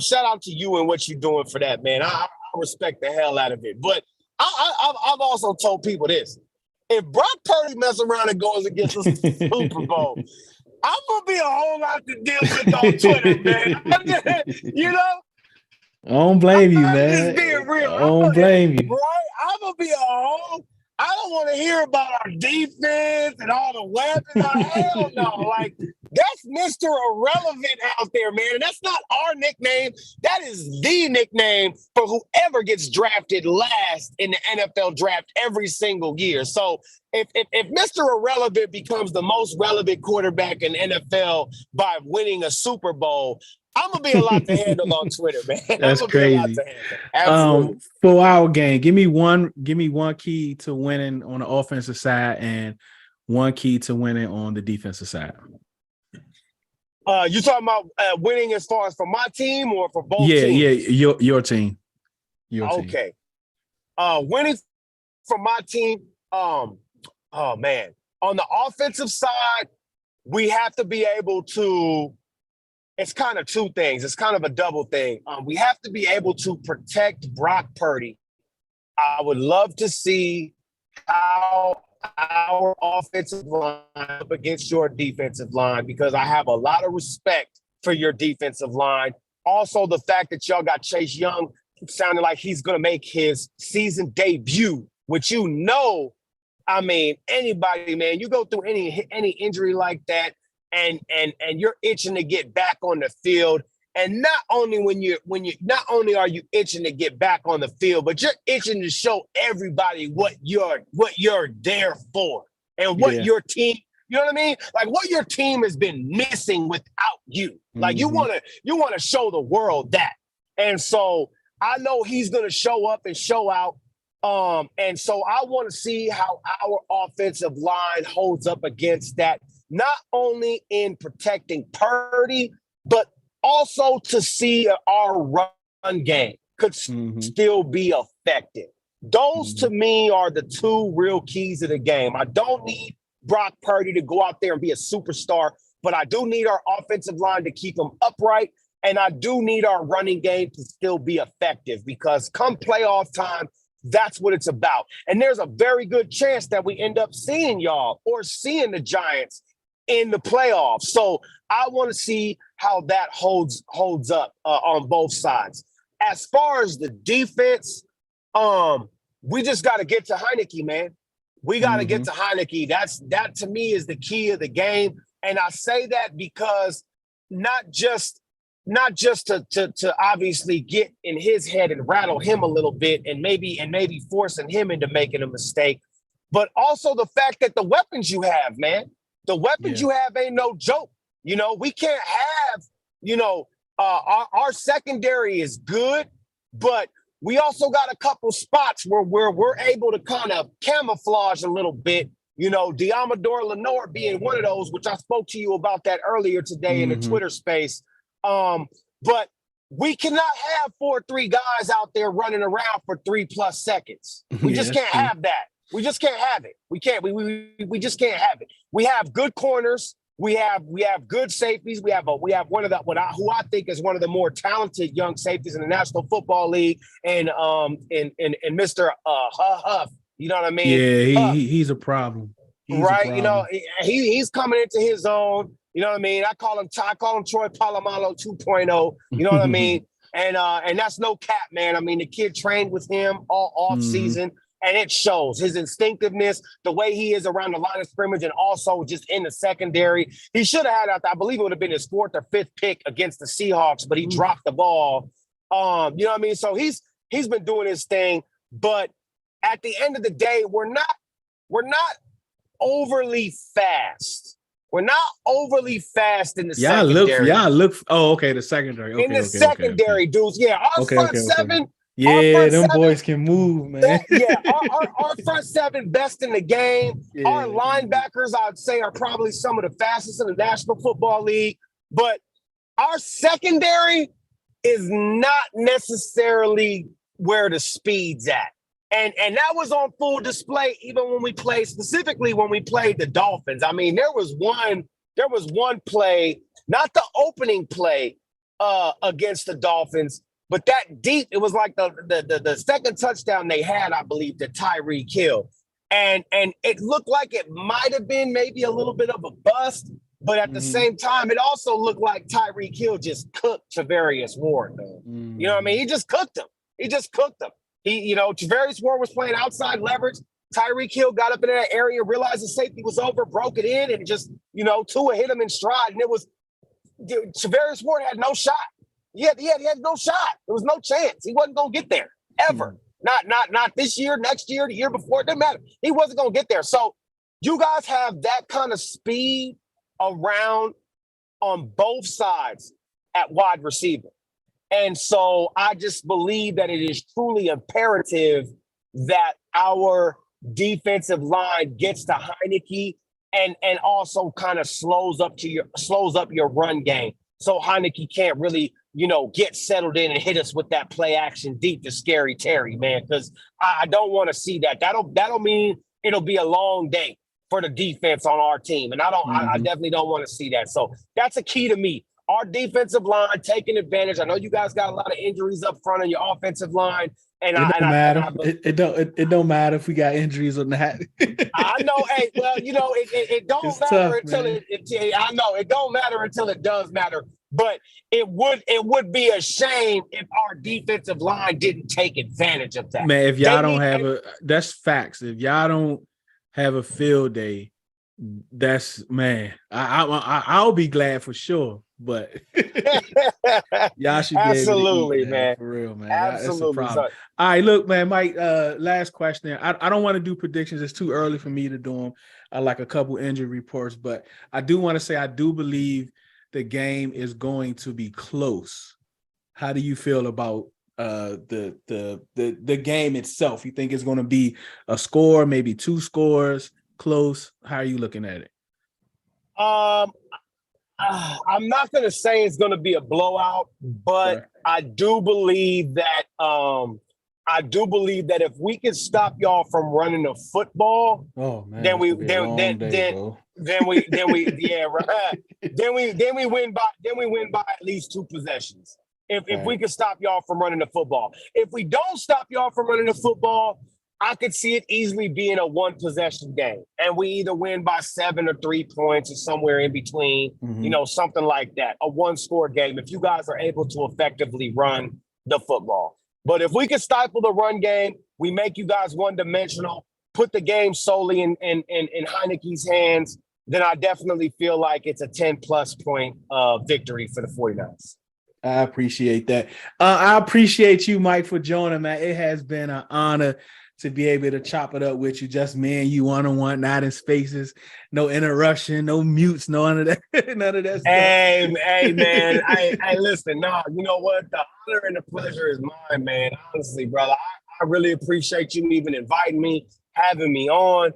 shout out to you and what you're doing for that, man. I respect the hell out of it, but. I've also told people this. If Brock Purdy mess around and goes against the Super Bowl, I'm going to be a whole lot to deal with on Twitter, man. I don't blame you, man. Just being real. I don't blame you. Right? I'm going to be a whole... I don't want to hear about our defense and all the weapons. Hell no. Like, that's Mr. Irrelevant out there, man. And that's not our nickname. That is the nickname for whoever gets drafted last in the NFL draft every single year. So if Mr. Irrelevant becomes the most relevant quarterback in NFL by winning a Super Bowl, I'm gonna be a lot to handle on Twitter, man. That's crazy. Absolutely. For our game, give me one key to winning on the offensive side and one key to winning on the defensive side. You talking about winning as far as for my team or for both teams? Yeah, your team. Okay. Winning for my team. Oh man, on the offensive side, we have to be able to. It's kind of two things. It's kind of a double thing. We have to be able to protect Brock Purdy. I would love to see how our offensive line up against your defensive line because I have a lot of respect for your defensive line. Also, the fact that y'all got Chase Young sounding like he's going to make his season debut, which I mean, anybody, man, you go through any injury like that, and you're itching to get back on the field. And not only not only are you itching to get back on the field, but you're itching to show everybody what you're there for and what your team, you know what I mean? Like what your team has been missing without you. Like you want to show the world that. And so I know he's going to show up and show out. And so I want to see how our offensive line holds up against that. Not only in protecting Purdy, but also to see our run game could still be effective. Those to me are the two real keys of the game. I don't need Brock Purdy to go out there and be a superstar, but I do need our offensive line to keep them upright. And I do need our running game to still be effective because come playoff time, that's what it's about. And there's a very good chance that we end up seeing y'all or seeing the Giants in the playoffs. So I want to see how that holds up on both sides. As far as the defense, we just got to get to Heineke, man. We got to get to Heineke. That to me is the key of the game. And I say that because not just to obviously get in his head and rattle him a little bit and maybe forcing him into making a mistake, but also the fact that the weapons you have, man. The weapons you have ain't no joke. We can't have, our secondary is good, but we also got a couple spots where we're able to kind of camouflage a little bit. Diamador Lenore being one of those, which I spoke to you about that earlier today in the Twitter space. But we cannot have 4-3 guys out there running around for 3+ seconds. We just can't have that. We just can't have it. We can't. We just can't have it. We have good corners. We have good safeties. We have one of who I think is one of the more talented young safeties in the National Football League, and Mr. Huff. You know what I mean? Yeah, he's a problem. He's coming into his own. You know what I mean? I call him Troy Polamalu 2.0. You know what I mean? And that's no cap, man. I mean, the kid trained with him all off season. And it shows his instinctiveness, the way he is around the line of scrimmage, and also just in the secondary. He should have had, I believe it would have been his 4th or 5th pick against the Seahawks, but he dropped the ball. You know what I mean? So he's been doing his thing. but at the end of the day, we're not overly fast. We're not overly fast in the secondary. Oh, okay, the secondary. Okay, in the secondary, dudes. Yeah, our front seven. Yeah, our front them seven, boys can move, man. Our front seven best in the game. Yeah. Our linebackers, I'd say, are probably some of the fastest in the National Football League. But our secondary is not necessarily where the speed's at. And that was on full display even when we played, specifically when we played the Dolphins. I mean, there was one play, not the opening play against the Dolphins, but that deep, it was like the second touchdown they had, I believe, to Tyreek Hill. And it looked like it might have been maybe a little bit of a bust, but at the same time, it also looked like Tyreek Hill just cooked Travarius Ward, man. You know what I mean? He just cooked him. Travarius Ward was playing outside leverage. Tyreek Hill got up in that area, realized the safety was over, broke it in, and just, Tua hit him in stride. And Travarius Ward had no shot. He had no shot. There was no chance. He wasn't going to get there, ever. Not this year, next year, the year before. It didn't matter. He wasn't going to get there. So you guys have that kind of speed around on both sides at wide receiver. And so I just believe that it is truly imperative that our defensive line gets to Heineke and also kind of slows up your run game. So Heineke can't really, get settled in and hit us with that play action deep to scary Terry, man, because I don't want to see that. That'll mean it'll be a long day for the defense on our team. And I definitely don't want to see that. So that's a key to me. Our defensive line taking advantage. I know you guys got a lot of injuries up front on your offensive line. And it don't matter. It don't matter if we got injuries or not. I know. Hey, well, it don't it's matter tough, until I know it don't matter until it does matter. But it would be a shame if our defensive line didn't take advantage of that. Man, if y'all don't have that's facts. If y'all don't have a field day, that's, man, I'll be glad for sure. But y'all should be absolutely, able to eat, man. For real, man. Absolutely. That's a problem. All right, look, man, Mike, last question. I don't want to do predictions. It's too early for me to do them. I like a couple injury reports, but I do want to say I do believe the game is going to be close. How do you feel about the game itself? You think it's going to be a score, maybe 2 scores, close? How are you looking at it? I'm not going to say it's going to be a blowout, but Sure. I do believe that if we can stop y'all from running the football, then we win by at least 2 possessions. If we can stop y'all from running the football. If we don't stop y'all from running the football, I could see it easily being a 1-possession game. And we either win by 7 or 3 points or somewhere in between, something like that. A 1-score game if you guys are able to effectively run the football. But if we can stifle the run game, we make you guys one-dimensional, put the game solely in Heineke's hands, then I definitely feel like it's a 10-plus point victory for the 49ers. I appreciate that. I appreciate you, Mike, for joining, man. It has been an honor to be able to chop it up with you, just me and you one-on-one, not in spaces, no interruption, no mutes, none of that stuff. Hey, man. Hey, listen, you know what? The honor and the pleasure is mine, man. Honestly, brother, I really appreciate you even inviting me, having me on.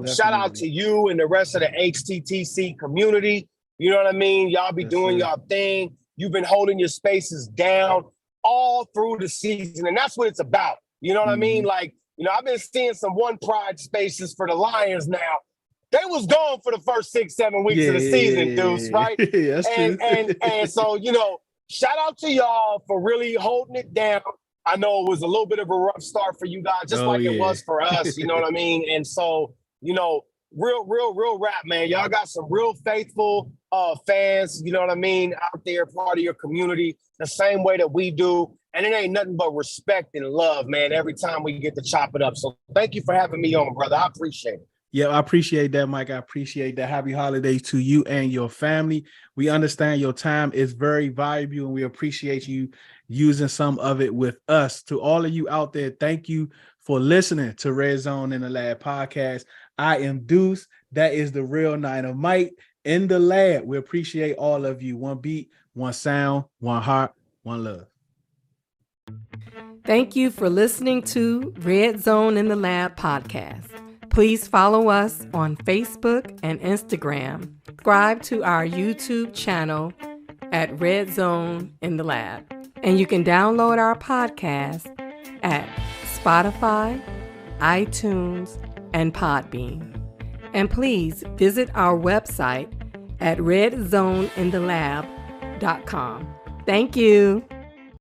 Shout out to you and the rest of the HTTC community. You know what I mean? Y'all be doing y'all thing. You've been holding your spaces down all through the season, and that's what it's about. You know what I mean? Like, I've been seeing some One Pride spaces for the Lions now. They was gone for the first 6-7 weeks of the season, dudes, right? That's true. And so, shout out to y'all for really holding it down. I know it was a little bit of a rough start for you guys, just it was for us, you know what I mean? And so, real rap, man. Y'all got some real faithful fans, you know what I mean, out there, part of your community, the same way that we do. And it ain't nothing but respect and love, man, every time we get to chop it up. So thank you for having me on, brother. I appreciate it. Yeah, I appreciate that, Mike. I appreciate that. Happy holidays to you and your family. We understand your time is very valuable, and we appreciate you using some of it with us. To all of you out there, thank you for listening to Red Zone in the Lab podcast. I am Deuce. That is the real NinerMike in the lab. We appreciate all of you. One beat, one sound, one heart, one love. Thank you for listening to Red Zone in the Lab podcast. Please follow us on Facebook and Instagram. Subscribe to our YouTube channel at Red Zone in the Lab. And you can download our podcast at Spotify, iTunes, and Podbean. And please visit our website at redzoneinTheLab.com. Thank you.